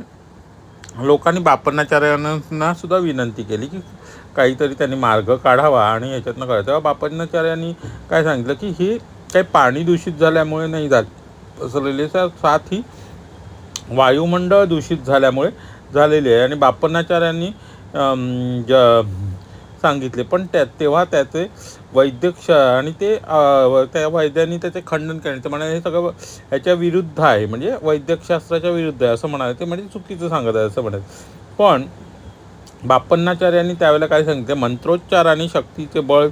लोकांनी बापन्नाचार्यांना सुद्धा विनंती केली की काहीतरी त्यांनी मार्ग काढावा आणि याच्यातनं कळलं. तेव्हा बापन्नाचार्यांनी काय सांगितलं की हे काही पाणी दूषित झाल्यामुळे नाही झालेले, साथ ही वायुमंडळ दूषित झाल्यामुळे झालेले आहे. आणि बापन्नाचार्यांनी सांगितले, पण तेव्हा त्याचे वैद्यक आणि ते त्या वैद्यांनी त्याचे खंडन केले. ते म्हणाले हे सगळं ह्याच्या विरुद्ध आहे, म्हणजे वैद्यकशास्त्राच्या विरुद्ध आहे असं म्हणाले. ते म्हणजे चुकीचं सांगत आहे असं म्हणाले. पण बापन्नाचार्यांनी त्यावेळेला काय सांगितलं, मंत्रोच्चार आणि शक्तीचे बळ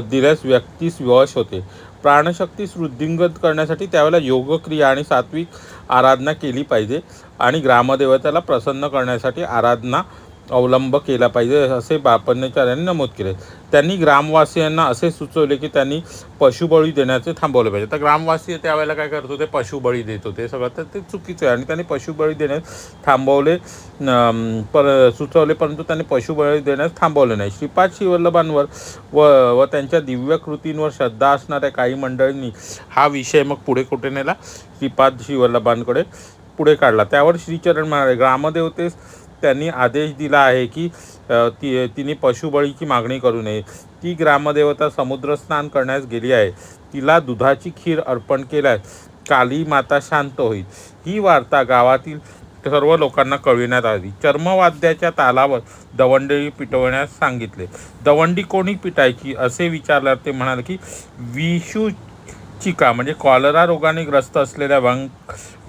दिल्यास व्यक्तीस वश होते. प्राणशक्तीस वृद्धिंगत करण्यासाठी त्यावेळेला योगक्रिया आणि सात्विक आराधना केली पाहिजे आणि ग्रामदेवताला प्रसन्न करण्यासाठी आराधना अवलंब केला पाहिजे असे बापन्नाचार्यांनी नमूद केले. त्यांनी ग्रामवासियांना असे सुचवले की त्यांनी पशुबळी देण्याचे थांबवले पाहिजे. तर ग्रामवासी त्यावेळेला काय करत होते, पशुबळी देत होते सगळं, तर ते चुकीचं आहे आणि त्यांनी पशुबळी देण्यास थांबवले सुचवले, परंतु त्यांनी पशुबळी देण्यास थांबवले नाही. श्रीपाद श्रीवल्लभांवर व त्यांच्या दिव्य कृतींवर श्रद्धा असणाऱ्या काही मंडळींनी हा विषय मग पुढे कुठे नेला, श्रीपाद श्रीवल्लभांकडे पुढे काढला. त्यावर श्रीचरण म्हणाले, ग्रामदेवतेस त्यांनी आदेश दिला आहे की तिने पशुबळीची मागणी करू नये. ती ग्रामदेवता समुद्र स्नान करण्यास गेली आहे. तिला दुधाची खीर अर्पण केल्यास काली माता शांत होईल. ही वार्ता गावातील सर्व लोकांना कळविण्यात आली. चर्मवाद्याच्या तालावर दवंडी पिटवण्यास सांगितले. दवंडी कोणी पिटायची असे विचारल्यावर ते म्हणाले की विषुचिका म्हणजे कॉलरा रोगाने ग्रस्त असलेल्या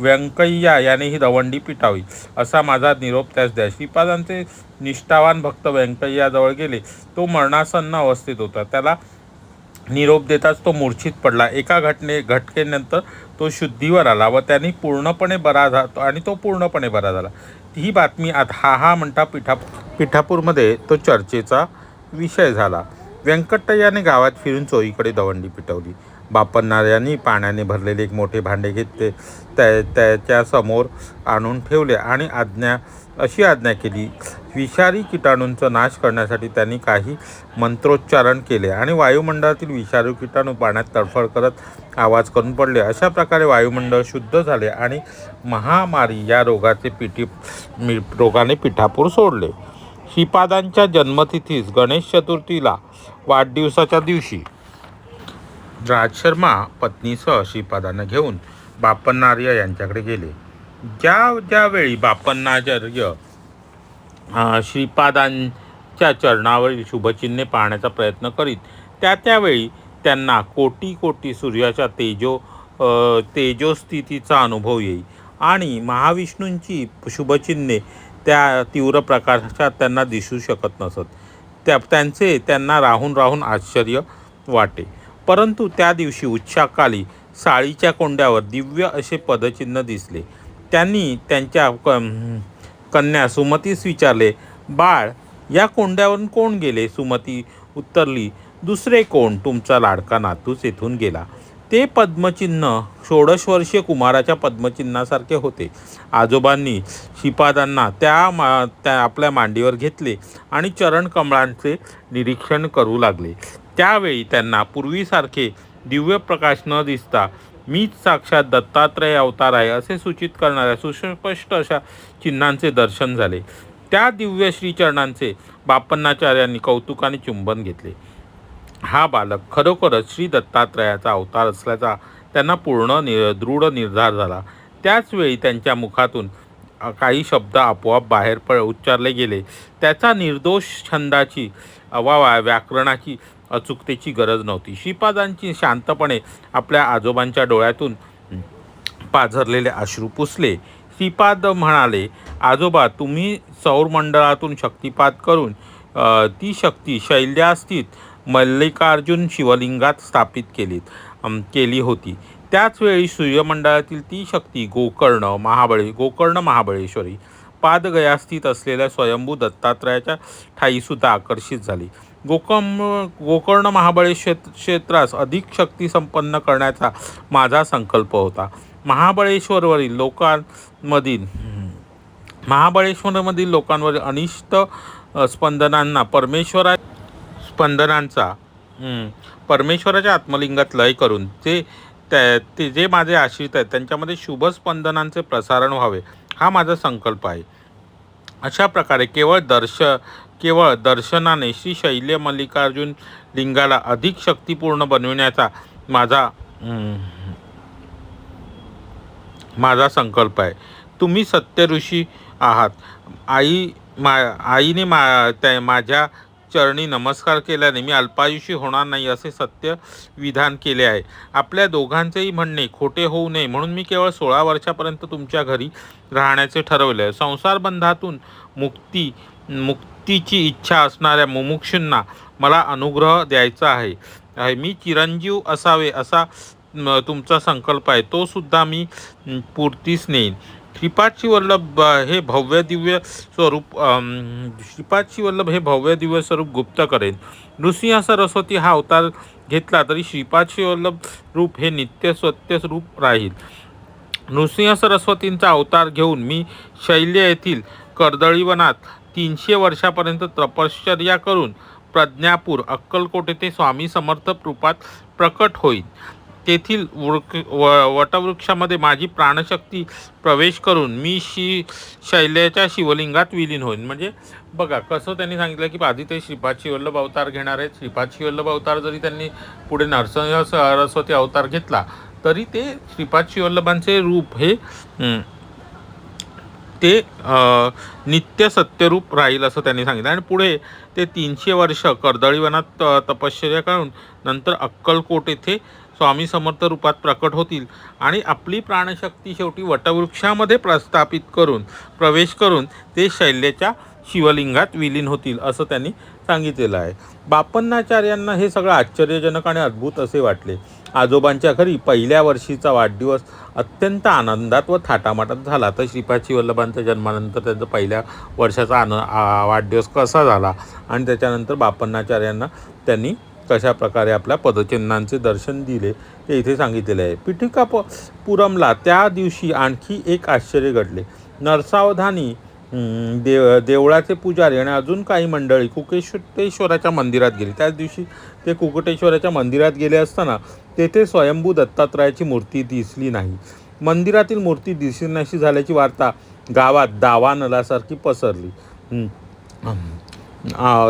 व्यंकय्या याने ही दवंडी पिटावी असा माझा निरोप त्यास द्या. श्रीपादांचे निष्ठावान भक्त व्यंकय्याजवळ गेले. तो मरणासन्न अवस्थेत होता. त्याला निरोप देताच तो मूर्छित पडला. एका घटनेनंतर तो शुद्धीवर आला व त्यांनी पूर्णपणे बरा झाला आणि तो पूर्णपणे बरा झाला. ही बातमी हा म्हणता पिठापूरमध्ये तो चर्चेचा विषय झाला. व्यंकटय्याने गावात फिरून चोहीकडे दवंडी पिटवली. बापन्नार्यांनी पाण्याने भरलेले एक मोठे भांडे घेतले, त्याच्या समोर आणून ठेवले आणि अशी आज्ञा केली. विषारी किटाणूंचा नाश करण्यासाठी त्यांनी काही मंत्रोच्चारण केले आणि वायुमंडळातील विषारी किटाणू पाण्यात तडफड करत आवाज करून पडले. अशा प्रकारे वायुमंडळ शुद्ध झाले आणि महामारी या रोगाने पिठापूर सोडले. श्रीपादांच्या जन्मतिथीस गणेश चतुर्थीला वाढदिवसाच्या दिवशी राजशर्मा पत्नीसह श्रीपादांना घेऊन बापन्नार्य यांच्याकडे गेले. ज्यावेळी बापन्नाचार्य श्रीपादांच्या चरणावरील शुभचिन्हे पाहण्याचा प्रयत्न करीत त्यावेळी त्यांना कोटी कोटी सूर्याच्या तेजोस्थितीचा अनुभव येई आणि महाविष्णूंची शुभचिन्हे त्या तीव्र प्रकाशात त्यांना दिसू शकत नसत. त्यांना राहून आश्चर्य वाटे. परंतु त्या दिवशी उच्चाकाली साळीच्या कोंड्यावर दिव्य असे पदचिन्ह दिसले. त्यांनी त्यांच्या कन्या सुमतीस विचारले, बाळ, या कोंड्यावरून कोण गेले? सुमती उत्तरली, दुसरे कोण, तुमचा लाडका नातूच येथून गेला. ते पद्मचिन्ह 16 वर्षीय कुमाराच्या पद्मचिन्हासारखे होते. आजोबांनी श्रीपादांना त्या आपल्या मांडीवर घेतले आणि चरणकमळांचे निरीक्षण करू लागले. त्यावेळी त्यांना पूर्वीसारखे दिव्य प्रकाश न दिसता मीच साक्षात दत्तात्रय अवतार आहे असे सूचित करणाऱ्या सुस्पष्ट अशा चिन्हांचे दर्शन झाले. त्या दिव्य श्रीचरणांचे बापन्नाचार्यांनी कौतुकाने चुंबन घेतले. हा बालक खरोखरच श्री दत्तात्रयाचा अवतार असल्याचा त्यांना दृढ निर्धार झाला. त्याचवेळी त्यांच्या मुखातून काही शब्द आपोआप बाहेर उच्चारले गेले. त्याचा निर्दोष छंदाची वा व्याकरणाची अचूकतेची गरज नव्हती. श्रीपादांची शांतपणे आपल्या आजोबांच्या डोळ्यातून पाझरलेले अश्रू पुसले. श्रीपाद म्हणाले, आजोबा, तुम्ही सौरमंडळातून शक्तिपात करून ती शक्ती शैल्यास्थित मल्लिकार्जुन शिवलिंगात स्थापित केली होती. त्याचवेळी सूर्यमंडळातील ती शक्ती गोकर्ण महाबळेश्वरी पादगयास्थित असलेल्या स्वयंभू दत्तात्रयाच्या ठाईसुद्धा आकर्षित झाली. गोकर्ण महाबळेश्वर क्षेत्रास अधिक शक्ती संपन्न करण्याचा माझा संकल्प होता. महाबळेश्वरमधील लोकांवरील अनिष्ट स्पंदनांना परमेश्वराच्या आत्मलिंगात लय करून ते जे माझे आश्रित आहेत त्यांच्यामध्ये शुभ स्पंदनांचे प्रसारण व्हावे हा माझा संकल्प आहे. अशा प्रकारे केवळ दर्शनाने श्री शैल्य मल्लिकार्जुन लिंगाला अधिक शक्तिपूर्ण बनविण्याचा माझा माझा संकल्प आहे. तुम्ही सत्य ऋषी आहात. आईने माझ्या चरणी नमस्कार केल्याने मी अल्पायुषी होणार नाही असे सत्य विधान केले आहे. आपल्या दोघांचेही म्हणणे खोटे होऊ नये म्हणून मी केवळ 16 वर्षापर्यंत तुमच्या घरी राहण्याचे ठरवले आहे. संसार बंधातून मुक्तीची इच्छा असणाऱ्या मुमुक्षूंना मला अनुग्रह द्यायचा आहे. मी चिरंजीव असावे असा तुमचा संकल्प आहे, तो सुद्धा मी पूर्तीस नेईन. श्रीपादशी वल्लभ हे भव्य दिव्य स्वरूप गुप्त करेन. नृसिंह सरस्वती हा अवतार घेतला तरी श्रीपादशी वल्लभ रूप हे नित्य सत्य रूप राहील. नृसिंह सरस्वतींचा अवतार घेऊन मी शैल्य येथील कर्दळीवनात 300 वर्षापर्यंत तपश्चर्या करून प्रज्ञापूर अक्कलकोट येथे स्वामी समर्थ रूपात प्रकट होईल. तेथील वटवृक्षामध्ये माझी प्राणशक्ती प्रवेश करून मी शैल्याच्या शिवलिंगात विलीन होईन. म्हणजे बघा कसं त्यांनी सांगितलं की आधी ते श्रीपाद शिवल्लभ अवतार घेणार आहेत. श्रीपाद शिवल्लभ अवतार जरी त्यांनी पुढे नरसिंह सरस्वती अवतार घेतला तरी ते श्रीपाद शिवल्लभांचे रूप हे ते नित्य सत्यरूप राहील असं त्यांनी सांगितलं. आणि पुढे ते 300 वर्ष कर्दळीवनात तपश्चर्या करून नंतर अक्कलकोट येथे स्वामी समर्थ रूपात प्रकट होतील आणि आपली प्राणशक्ती शेवटी वटवृक्षामध्ये प्रवेश करून ते शैल्याच्या शिवलिंगात विलीन होतील असं त्यांनी सांगितलेलं आहे. बापन्नाचार्यांना हे सगळं आश्चर्यजनक आणि अद्भुत असे वाटले. आजोबांच्या घरी पहिल्या वर्षीचा वाढदिवस अत्यंत आनंदात व थाटामाटात झाला. तर श्रीपाद वल्लभांच्या जन्मानंतर त्यांचा पहिल्या वर्षाचा वाढदिवस कसा झाला आणि त्याच्यानंतर बापन्नाचार्यांना त्यांनी कशा प्रकारे आपल्या पदचिन्हांचे दर्शन दिले ते इथे सांगितलेले आहे. पिठिकापुरमला त्या दिवशी आणखी एक आश्चर्य घडले. नरसावधानी देवळाचे पुजारी आणि अजून काही मंडळी कुकुटेश्वराच्या मंदिरात गेली. त्याच दिवशी ते कुकुटेश्वराच्या मंदिरात गेले असताना तेथे स्वयंभू दत्तात्रयाची मूर्ती दिसली नाही. मंदिरातील मूर्ती दिसेनाशी झाल्याची वार्ता गावात दावानलासारखी पसरली.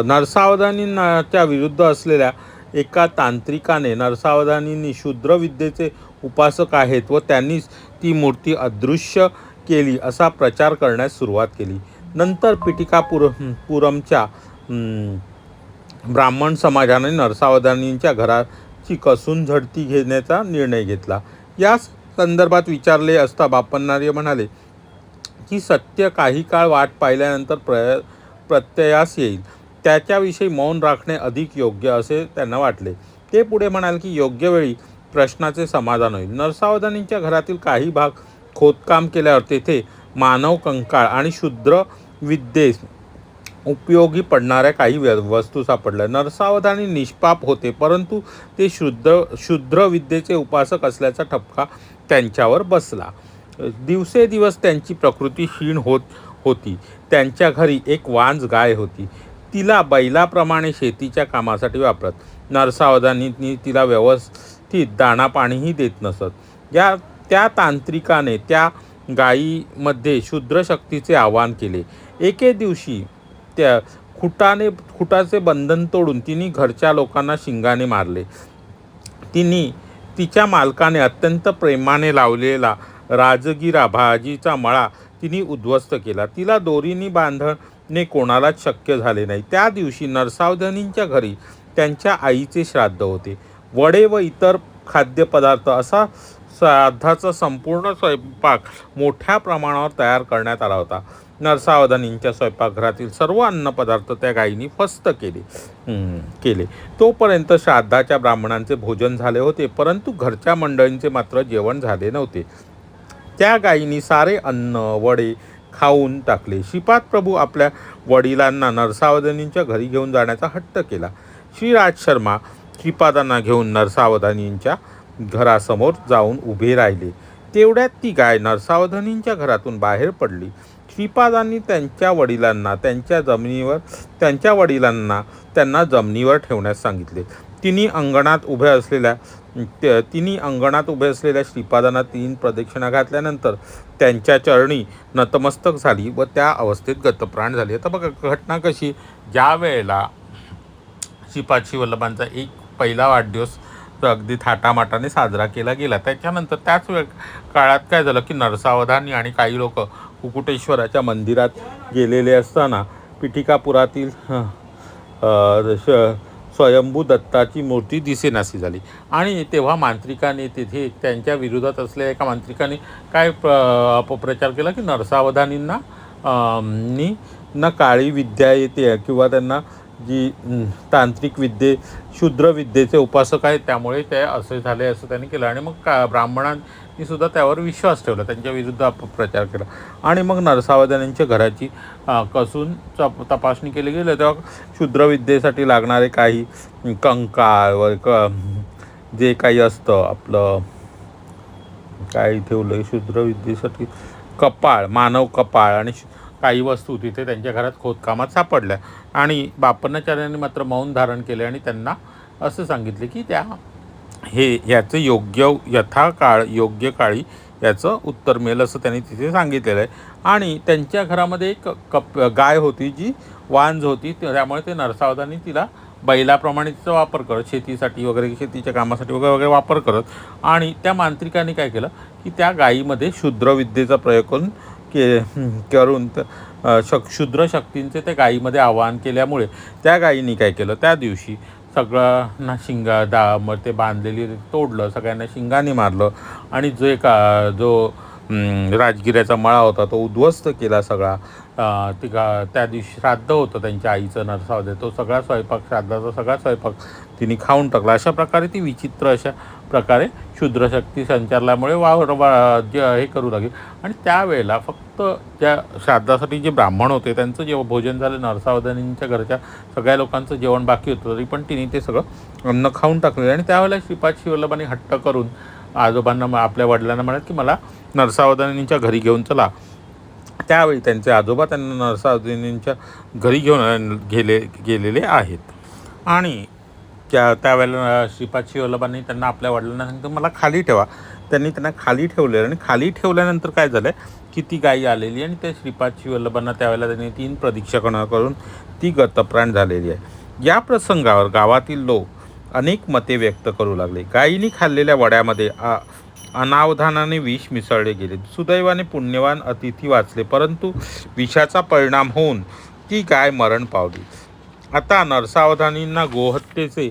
नरसावधानींच्या विरुद्ध असलेल्या एका तांत्रिकाने नरसावधानींनी शूद्र विद्येचे उपासक आहेत व त्यांनीच ती मूर्ती अदृश्य केली असा प्रचार करण्यास सुरुवात केली. नंतर पिठिकापुरमच्या ब्राह्मण समाजाने नरसावधानींच्या घराची कसून झडती घेण्याचा निर्णय घेतला. या संदर्भात विचारले असता बापन्नार्य म्हणाले की सत्य काही काळ वाट पाहिल्यानंतर प्रत्ययास येईल. त्याच्याविषयी मौन राखणे अधिक योग्य असे त्यांना वाटले. ते पुढे म्हणाले की योग्य वेळी प्रश्नाचे समाधान होईल. नरसावधानींच्या घरातील काही भाग खोदकाम केल्यावर तेथे मानव कंकाळ आणि शूद्र विद्येस उपयोगी पडणाऱ्या काही वस्तू सापडल्या. नरसावधानी निष्पाप होते परंतु ते शूद्र विद्येचे उपासक असल्याचा ठपका त्यांच्यावर बसला. दिवसेदिवस त्यांची प्रकृती क्षीण होत होती. त्यांच्या घरी एक वांज गाय होती. तिला बैलाप्रमाणे शेतीच्या कामासाठी वापरत. नरसावधानींनी तिला व्यवस्थित दाणा पाणीही देत नसत. त्या तांत्रिकाने त्या गायीमध्ये शूद्र शक्तीचे आवाहन केले. एके दिवशी त्या खुटाचे बंधन तोडून तिने घरच्या लोकांना शिंगाने मारले. तिच्या मालकाने अत्यंत प्रेमाने लावलेला राजगिरा भाजीचा मळा तिने उद्ध्वस्त केला. तिला दोरीने बांधणे कोणालाच शक्य झाले नाही. त्या दिवशी नरसावधानींच्या घरी त्यांच्या आईचे श्राद्ध होते. वडे व इतर खाद्यपदार्थ असा श्राद्धाचा संपूर्ण स्वयंपाक मोठ्या प्रमाणावर तयार करण्यात आला होता. नरसावधानींच्या स्वयंपाकघरातील सर्व अन्नपदार्थ त्या गायींनी फस्त केले. तोपर्यंत श्राद्धाच्या ब्राह्मणांचे भोजन झाले होते परंतु घरच्या मंडळींचे मात्र जेवण झाले नव्हते. त्या गायींनी सारे अन्न वडे खाऊन टाकले. श्रीपाद प्रभू आपल्या वडिलांना नरसावधानींच्या घरी घेऊन जाण्याचा हट्ट केला. श्रीराज शर्मा श्रीपादांना घेऊन नरसावधानींच्या घरासमोर जाऊन उभे राहिले. तेवढ्यात ती गाय नरसावधानींच्या घरातून बाहेर पडली. श्रीपादांनी त्यांच्या वडिलांना त्यांना जमिनीवर ठेवण्यास सांगितले. तिने अंगणात उभ्या असलेल्या तिन्ही अंगणात उभे असलेल्या श्रीपादांना 3 प्रदक्षिणा घातल्यानंतर त्यांच्या चरणी नतमस्तक झाली व त्या अवस्थेत गतप्राण झाली. आता बघा घटना कशी, ज्या वेळेला श्रीपाद श्रीवल्लभांचा एक पहिला वाढदिवस अगदी थाटामाटाने साजरा केला गेला, त्याच्यानंतर त्याच काळात काय झालं की नरसावधानी आणि काही लोक कुकुटेश्वराच्या मंदिरात गेलेले असताना पिठिकापुरातील स्वयंभू दत्ताची मूर्ती दिसेनाशी झाली आणि तेव्हा मांत्रिकाने तिथे त्यांच्या विरोधात असलेल्या एका मांत्रिकाने काय अपप्रचार केला की नरसावधानींना न काळी विद्या येते किंवा त्यांना जी तांत्रिक शूद्र विद्येचे उपासक आहेत त्यामुळे ते असे झाले असं त्यांनी केलं. आणि मग ब्राह्मणांनी सुद्धा त्यावर विश्वास ठेवला, त्यांच्या विरुद्ध अपप्रचार केला. आणि मग नरसावधानींच्या घराची कसून तपासणी केली गेली तेव्हा शूद्र विद्येसाठी लागणारे काही कंकाळ व जे काही असतं आपलं काय ठेवलं शूद्र विद्येसाठी कपाळ, मानव कपाळ आणि काही वस्तू तिथे त्यांच्या घरात खोदकामात सापडल्या. आणि बापन्नाचार्यांनी मात्र मौन धारण केले आणि त्यांना असं सांगितले की याचं योग्य काळी याचं उत्तर मिळेल असं त्यांनी तिथे सांगितलेलं आहे. आणि त्यांच्या घरामध्ये एक गाय होती जी वांज होती, त्यामुळे ते नरसावधानी तिला बैलाप्रमाणे तिचा वापर करत, शेतीसाठी वगैरे, शेतीच्या कामासाठी वगैरे वगैरे वापर करत. आणि त्या मांत्रिकाने काय केलं की त्या गायीमध्ये शूद्रविद्येचा प्रयोग करून क्षुद्र शक्तींचे त्या गायीमध्ये आवाहन केल्यामुळे त्या गायींनी काय केलं, त्या दिवशी सगळ्यांना मग ते बांधलेली तोडलं, सगळ्यांना शिंगाने मारलं आणि जो राजगिऱ्याचा मळा होता तो उद्ध्वस्त केला सगळा. त्या दिवशी श्राद्ध होतं त्यांच्या आईचं नरसावधे, तो सगळा स्वयंपाक, श्राद्धाचा सगळा स्वयंपाक तिने खाऊन टाकला. अशा प्रकारे ती विचित्र अशा प्रकारे शूद्रशक्ती संचारल्यामुळे हे करू लागेल. आणि त्यावेळेला फक्त त्या श्राद्धासाठी जे ब्राह्मण होते त्यांचं जेव्हा भोजन झालं, नरसावधानींच्या घरच्या सगळ्या लोकांचं जेवण बाकी होतं, तरी पण तिने ते सगळं अन्न खाऊन टाकलं. आणि त्यावेळेला श्रीपाद श्रीवल्लभांनी हट्ट करून आजोबांना, आपल्या वडिलांना म्हणत की मला नरसावधानींच्या घरी घेऊन चला. त्यावेळी त्यांचे आजोबा त्यांना नरसावधानींच्या घरी घेऊन गेलेले आहेत. आणि त्यावेळेला श्रीपाद श्रीवल्लभांनी त्यांना आपल्या वडिलांना सांगितलं मला खाली ठेवा. त्यांनी त्यांना खाली ठेवले आणि खाली ठेवल्यानंतर काय झालं की ती गायी आलेली आणि त्या श्रीपाद श्रीवल्लभांना त्यावेळेला त्यांनी 3 प्रदक्षिणा करून ती गतप्राण झालेली आहे. या प्रसंगावर गावातील लोक अनेक मते व्यक्त करू लागले. गायीने खाल्लेल्या वड्यामध्ये अनावधानाने विष मिसळले गेले. सुदैवाने पुण्यवान अतिथी वाचले, परंतु विषाचा परिणाम होऊन ती गाय मरण पावली. आता नरसावधानींना गोहत्येचे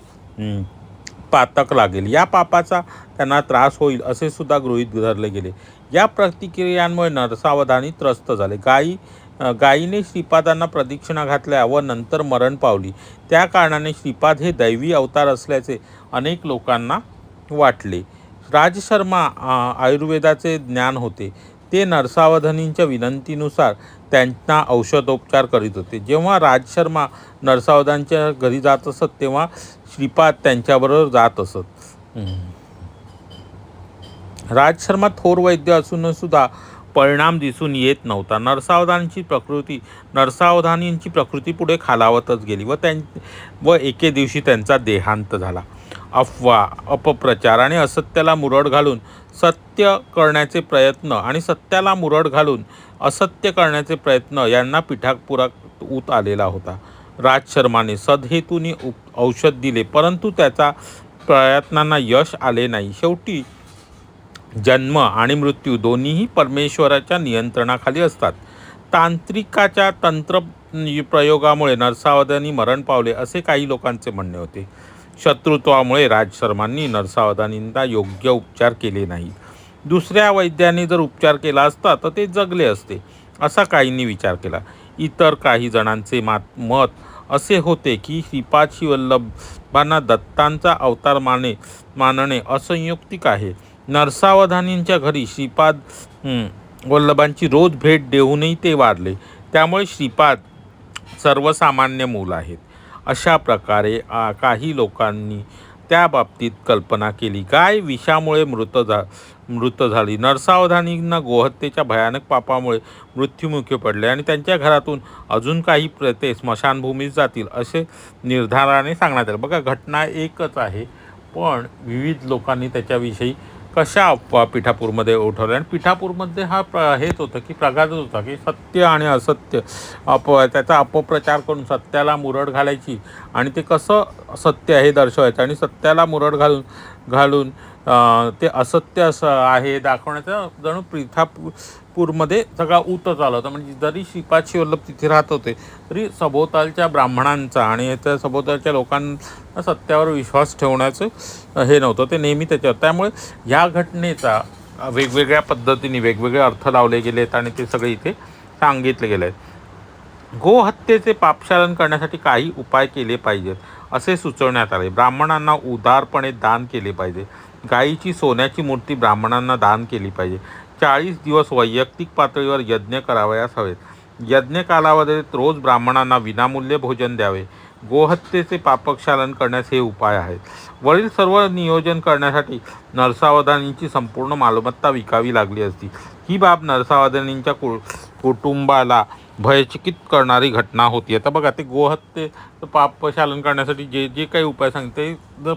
पातक लागेल, या पापाचा त्यांना त्रास होईल असे सुद्धा गृहीत धरले गेले. या प्रतिक्रियांमुळे नरसावधानी त्रस्त झाले. गायीने श्रीपादांना प्रदक्षिणा घातल्या व नंतर मरण पावली. त्या कारणाने श्रीपाद हे दैवी अवतार असल्याचे अनेक लोकांना वाटले. राजशर्मा आयुर्वेदाचे ज्ञान होते. ते नरसावधानींच्या विनंतीनुसार त्यांना औषधोपचार करीत होते. जेव्हा राजशर्मा नरसावधानींच्या घरी जात असत तेव्हा श्रीपाद त्यांच्याबरोबर जात असत. राजशर्मा थोर वैद्य असून सुद्धा परिणाम दिसून येत नव्हता. नरसावधानींची प्रकृती पुढे खालावतच गेली व एके दिवशी त्यांचा देहांत झाला. अफवा, अपप्रचार आणि असत्याला मुरड घालून सत्य करण्याचे प्रयत्न आणि सत्याला मुरड घालून असत्य करण्याचे प्रयत्न यांना पिठापुरात ऊत आलेला होता. राजशर्माने सदहेतूने औषध दिले, परंतु त्याचा प्रयत्नांना यश आले नाही. शेवटी जन्म आणि मृत्यू दोन्हीही परमेश्वराच्या नियंत्रणाखाली असतात. तांत्रिकाच्या तंत्र प्रयोगामुळे नरसावधानी मरण पावले असे काही लोकांचे म्हणणे होते. शत्रुत्वामुळे राजशर्मांनी नरसावधानींना योग्य उपचार केले नाही. दुसऱ्या वैद्यांनी जर उपचार केला असता तर ते जगले असते असा काहींनी विचार केला. इतर काही जणांचे मत असे होते की श्रीपाद श्रीवल्लभांना दत्तांचा अवतार मानणे असंयुक्तिक आहे. नरसावधानींच्या घरी श्रीपाद वल्लभांची रोज भेट देऊनही ते वारले, त्यामुळे श्रीपाद सर्वसामान्य मूल आहेत अशा प्रकारे काही लोकांनी त्या बाबतीत कल्पना केली. गाय विषामुळे मृत झाली. नरसावधानींना गोहत्येच्या भयानक पापामुळे मृत्युमुखी पडले आणि त्यांच्या घरातून अजून काही प्रेते स्मशानभूमीत जातील असे निर्धाराने सांगण्यात आले. बघा घटना एकच आहे, पण विविध लोकांनी त्याच्याविषयी कशा अफवा पिठापूरमध्ये उठवल्या, आणि पिठापूरमध्ये हा हेच होतं की प्रघातच होता की सत्य आणि असत्य त्याचा अपप्रचार करून सत्याला मुरड घालायची, आणि ते कसं सत्य हे दर्शवायचं, आणि सत्याला मुरड घालून घालून ते असत्य असं आहे दाखवण्याचा जणू पिठापूरमध्ये सगळा ऊत चालू होता. म्हणजे जरी श्रीपाद शिवल्लभ तिथे राहत होते तरी सभोवतालच्या ब्राह्मणांचा आणि त्या सभोवतालच्या लोकांना सत्यावर विश्वास ठेवण्याचं हे नव्हतं, ते नेहमी त्याच्यावर. त्यामुळे ह्या घटनेचा वेगवेगळ्या पद्धतीने वेगवेगळे अर्थ लावले गेले आहेत आणि ते सगळे इथे सांगितले गेले आहेत. गोहत्येचे पापशालन करण्यासाठी काही उपाय केले पाहिजेत असे सुचवण्यात आले. ब्राह्मणांना उदारपणे दान केले पाहिजे. गायीची सोन्याची मूर्ती ब्राह्मणांना दान केली पाहिजे. 40 दिवस वैयक्तिक पातळीवर यज्ञ करावयास हवेत. यज्ञ कालावधीत रोज ब्राह्मणांना विनामूल्य भोजन द्यावे. गोहत्येचे पापक्षालन करण्यास हे उपाय आहेत. वरील सर्व नियोजन करण्यासाठी नरसावधानींची संपूर्ण मालमत्ता विकावी लागली असती. ही बाब नरसावधानींच्या कुटुंबाला भयचकित करणारी घटना होती. आता बघा, ते गोहत्येचं पापशालन करण्यासाठी जे जे काही उपाय सांगते जर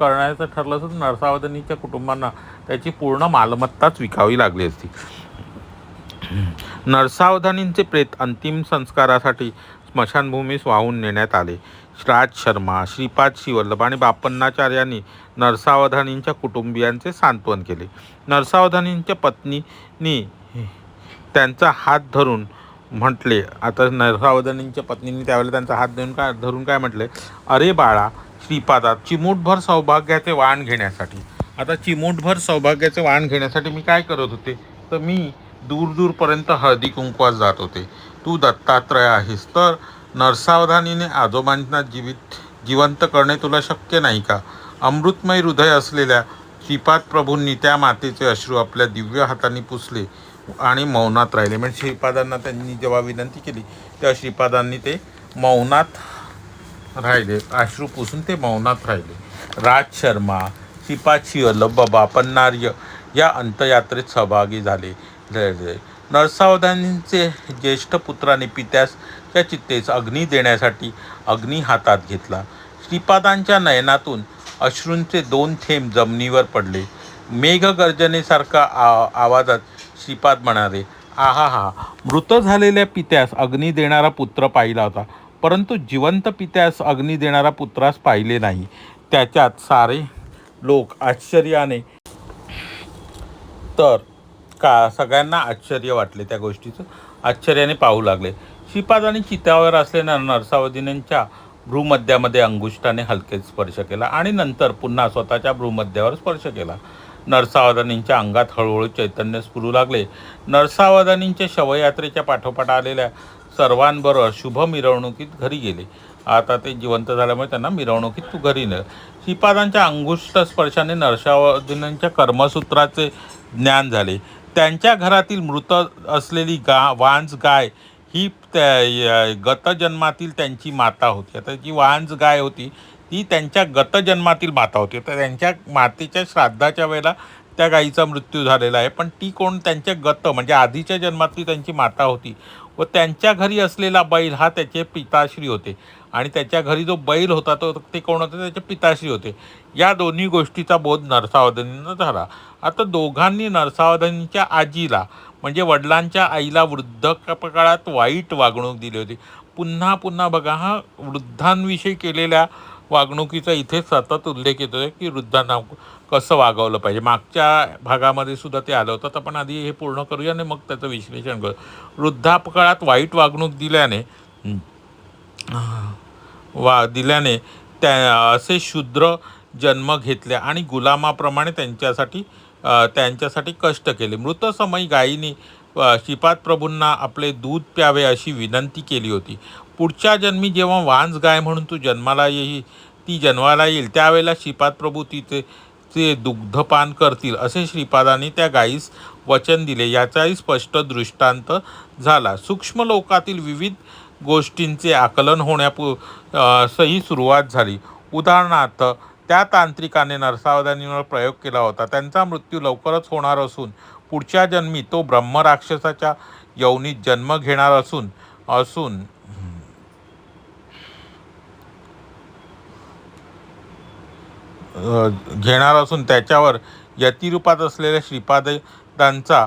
करण्याचं ठरलं तर नरसावधानीच्या कुटुंबांना त्याची पूर्ण मालमत्ताच विकावी लागली असती. नरसावधानींचे प्रेत अंतिम संस्कारासाठी स्मशानभूमीस वाहून नेण्यात आले. राज शर्मा, श्रीपाद शिवल्लभ आणि बापन्नाचार्यांनी नरसावधानींच्या कुटुंबियांचे सांत्वन केले. नरसावधानींच्या पत्नींनी त्यांचा हात धरून म्हटले, आता नरसावधानींच्या पत्नींनी त्यावेळेला त्यांचा हात धरून काय म्हटले, अरे बाळा श्रीपादा, चिमूटभर सौभाग्याचे वाण घेण्यासाठी. आता चिमूटभर सौभाग्याचे वाण घेण्यासाठी मी काय करत होते, तर मी दूरपर्यंत हळदी कुंकवास जात होते. तू दत्तात्रय आहेस, तर नरसावधानीने आजोबांना जिवंत करणे तुला शक्य नाही का? अमृतमय हृदय असलेल्या श्रीपाद प्रभूंनी त्या मातेचे अश्रू आपल्या दिव्य हातांनी पुसले आणि मौनात राहिले. म्हणजे श्रीपादांना त्यांनी जेव्हा विनंती केली तेव्हा श्रीपादांनी ते मौनात राहिले, अश्रू पुसून ते मौनात राहिले. राज शर्मा, श्रीपाद शिवल्लभ, बापन्नार्य या अंत्ययात्रेत सहभागी झाले. नरसावधानींचे ज्येष्ठ पुत्राने पित्यास त्या चित्तेस अग्नी देण्यासाठी अग्नी हातात घेतला. श्रीपादांच्या नयनातून अश्रूंचे 2 थेंब जमिनीवर पडले. मेघगर्जनेसारखा आवाजात श्रीपाद म्हणाले, आहा हा, मृत झालेल्या पित्यास अग्नी देणारा पुत्र पाहिला होता, परंतु जिवंत पित्यास अग्नी देणारा पुत्रास पाहिले नाही. त्याच्यात सारे लोक आश्चर्याने, तर सगळ्यांना आश्चर्य वाटले, त्या गोष्टीचं आश्चर्याने पाहू लागले. श्रीपादांनी चित्यावर असलेल्या नरसावधानींच्या भ्रूमध्यामध्ये अंगुष्ठाने हलकेच स्पर्श केला आणि नंतर पुन्हा स्वतःच्या भ्रूमध्यावर स्पर्श केला. नरसावधानींच्या अंगात हळूहळू चैतन्य स्फुरू लागले. नरसावधानींच्या शवयात्रेच्या पाठोपाठ आलेल्या सर्वांबरोबर शुभ मिरवणुकीत घरी गेले. आता ते जिवंत झाल्यामुळे त्यांना मिरवणुकीत घरी नेलं. श्रीपादांच्या अंगुष्ठ स्पर्शाने नरसावधानींच्या कर्मसूत्राचे ज्ञान झाले. त्यांच्या घरातील मृत असलेली वांज गाय ही गतजन्मातील त्यांची माता होती. आता जी वांज गाय होती ती त्यांच्या गतजन्मातील माता होती. तर त्यांच्या मातेच्या श्राद्धाच्या वेळेला त्या गायीचा मृत्यू झालेला आहे, पण ती कोण, त्यांच्या म्हणजे आधीच्या जन्मातली त्यांची माता होती. व त्यांच्या घरी असलेला बैल हा त्याचे पिताश्री होते, आणि त्याच्या घरी जो बैल होता ते कोण होते, त्याचे पिताश्री होते. या दोन्ही गोष्टीचा बोध नरसावधानींना झाला. आता दोघांनी नरसावधानींच्या आजीला म्हणजे वडिलांच्या आईला वृद्धकाळात वाईट वागणूक दिली होती. पुन्हा पुन्हा बघा, हा वृद्धांविषयी केलेल्या वागणुकीचा इथे सतत उल्लेख येतो की वृद्धांना कसं वागवलं पाहिजे. मागच्या भागामध्ये सुद्धा ते आलं होतं. तर आपण आधी हे पूर्ण करूया आणि मग त्याचं विश्लेषण करू. वृद्धापकाळात वाईट वागणूक दिल्याने त्या असे शूद्र जन्म घेतले आणि गुलामाप्रमाणे त्यांच्यासाठी कष्ट केले. मृतसमयी गायीने श्रीपाद प्रभूंना आपले दूध प्यावे अशी विनंती केली होती. पुढच्या जन्मी जेव्हा वांज गाय म्हणून ती जन्माला येईल त्यावेळेला श्रीपाद प्रभू ते दुग्धपान करतील असे श्रीपादांनी त्या गायीस वचन दिले. याचाही स्पष्ट दृष्टांत झाला. सूक्ष्म लोकातील विविध गोष्टींचे आकलन होण्यासही सुरुवात झाली. उदाहरणार्थ, त्या तांत्रिकाने नरसावधानीवर प्रयोग केला होता. त्यांचा मृत्यू लवकरच होणार असून पुढच्या जन्मी तो ब्रह्मराक्षसाच्या यवनीत जन्म घेणार असून घेणार असून त्याच्यावर यतिरूपात असलेल्या श्रीपादांचा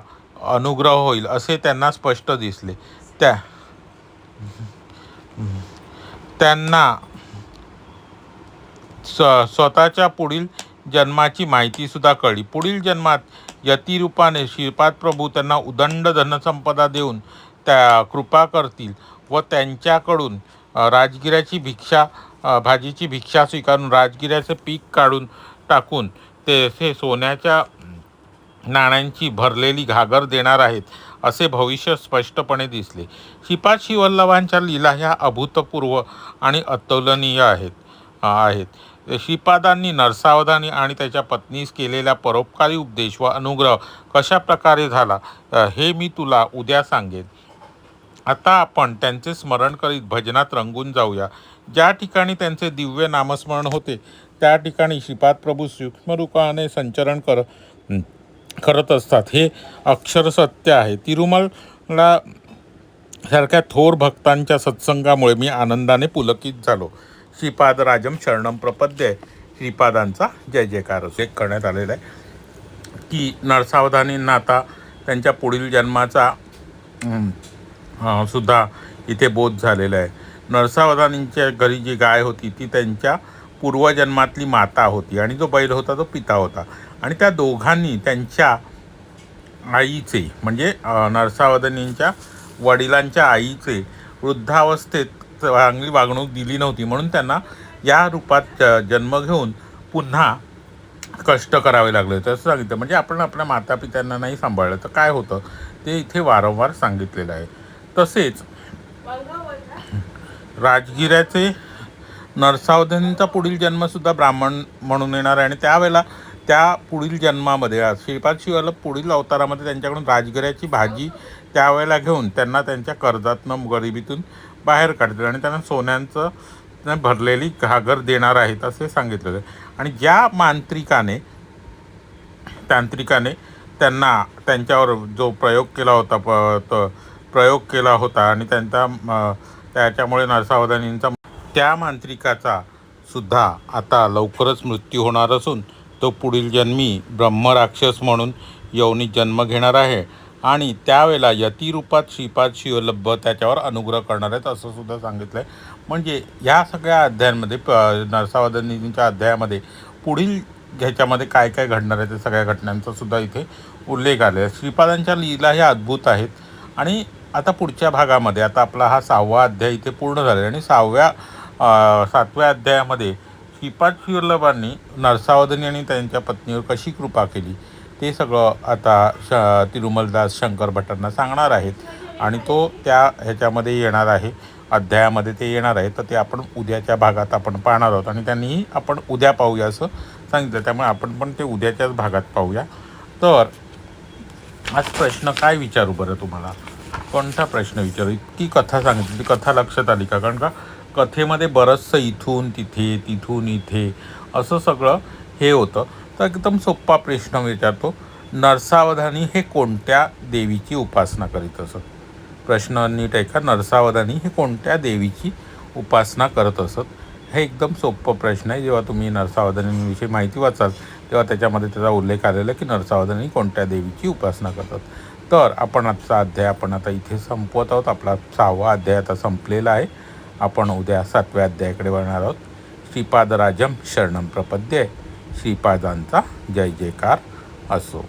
अनुग्रह होईल असे त्यांना स्पष्ट दिसले. त्यांना स्वतःच्या पुढील जन्माची माहितीसुद्धा कळली. पुढील जन्मात यतिरूपाने श्रीपाद प्रभू त्यांना उदंड धनसंपदा देऊन त्या कृपा करतील व त्यांच्याकडून राजगिऱ्याची भाजीची भिक्षा स्वीकारून राजगिऱ्याचं पीक काढून टाकून ते सोन्याच्या नाण्यांची भरलेली घागर देणार आहेत असे भविष्य स्पष्टपणे दिसले. श्रीपाद श्रीवल्लभांच्या लीला ह्या अभूतपूर्व आणि अतुलनीय आहेत. श्रीपादांनी नरसावधानी आणि त्याच्या पत्नीस केलेला परोपकारी उपदेश व अनुग्रह कशा प्रकारे झाला हे मी तुला उद्या सांगेन. आता आपण त्यांचे स्मरण करीत भजनात रंगून जाऊया. ज्या ठिकाणी त्यांचे दिव्य नामस्मरण होते त्या ठिकाणी श्रीपाद प्रभू सूक्ष्मरूपाने संचरण करत असतात हे अक्षर सत्य आहे. तिरुमला सारख्या थोर भक्तांच्या सत्संगामुळे मी आनंदाने पुलकित झालो. श्रीपादराजम शरणम प्रपद्ये. श्रीपादांचा जय जयकार असे करण्यात आलेला आहे की नरसावधानींना आता त्यांच्या पुढील जन्माचा सुद्धा इथे बोध झालेला आहे. नरसावधानींच्या घरी जी गाय होती ती त्यांच्या पूर्वजन्मातली माता होती आणि जो बैल होता तो पिता होता आणि त्या दोघांनी त्यांच्या आईचे म्हणजे नरसावधानींच्या वडिलांच्या आईचे वृद्धावस्थेत चांगली वागणूक दिली नव्हती म्हणून त्यांना या रूपात जन्म घेऊन पुन्हा कष्ट करावे लागले होते असं सांगितलं. म्हणजे आपण आपल्या मातापित्यांना नाही सांभाळलं तर काय होतं ते इथे वारंवार सांगितलेलं आहे. तसेच राजगिऱ्याचे नरसावधानींचा पुढील जन्मसुद्धा ब्राह्मण म्हणून येणार आहे आणि त्यावेळेला त्या पुढील जन्मामध्ये श्रीपाद श्रीवल्लभ पुढील अवतारामध्ये त्यांच्याकडून राजगिऱ्याची भाजी त्यावेळेला घेऊन त्यांना त्यांच्या कर्जातनं गरिबीतून बाहेर काढतील आणि त्यांना सोन्यांचं भरलेली घागर देणार आहेत असे सांगितलेलं आहे. आणि ज्या तांत्रिकाने त्यांना त्यांच्यावर जो प्रयोग केला होता आणि त्याच्यामुळे नरसावधानींचा त्या मांत्रिकाचा सुद्धा आता लवकरच मृत्यू होणार असून तो पुढील जन्मी ब्रह्मराक्षस म्हणून योनीत जन्म घेणार आहे आणि त्यावेळेला यतिरूपात श्रीपाद श्रीवल्लभ त्याच्यावर अनुग्रह करणार आहेत असं सुद्धा सांगितलं आहे. म्हणजे ह्या सगळ्या अध्यायांमध्ये नरसावधानींच्या अध्यायामध्ये पुढील ह्याच्यामध्ये काय काय घडणार आहे त्या सगळ्या घटनांचा सुद्धा इथे उल्लेख आलेला आहे. श्रीपादांच्या लीला ह्या अद्भुत आहेत आणि आता पुढच्या भागामध्ये आता आपला हा 6वा अध्याय इथे पूर्ण झाला आणि 7व्या अध्यायामध्ये श्रीपाद श्रीवल्लभांनी नरसावधानी आणि त्यांच्या पत्नीवर कशी कृपा केली ते सगळं आता तिरुमलदास शंकर भटांना सांगणार आहेत आणि तो त्या ह्याच्यामध्ये येणार आहे अध्यायामध्ये ते येणार आहे. तर ते आपण उद्याच्या भागात आपण पाहणार आहोत आणि त्यांनीही आपण उद्या पाहूया असं सांगितलं. त्यामुळे आपण पण ते उद्याच्याच भागात पाहूया. तर आज प्रश्न काय विचारू बरं तुम्हाला? कोणता प्रश्न विचारू? इतकी कथा सांगितली ती कथा लक्षात आली का? कारण का कथेमध्ये बरंचसं इथून तिथे तिथून इथे असं सगळं हे होतं. तर एकदम सोपा प्रश्न विचारतो. नरसावधानी हे कोणत्या देवीची उपासना करीत असत? प्रश्न नीट ऐका. नरसावधानी हे कोणत्या देवीची उपासना करत असत? हे एकदम सोपं प्रश्न आहे. जेव्हा तुम्ही नरसावधानीविषयी माहिती वाचाल तेव्हा त्याच्यामध्ये त्याचा उल्लेख आलेला की नरसावधानी कोणत्या देवीची उपासना करतात. तर आपण आजचा अध्याय आपण आता इथे संपवत आहोत. आपला 6वा अध्याय आता संपलेला आहे. आपण उद्या 7व्या अध्यायाकडे वळणार आहोत. श्रीपादराजम शरणम प्रपद्ये. श्रीपादांचा जय जयकार असो.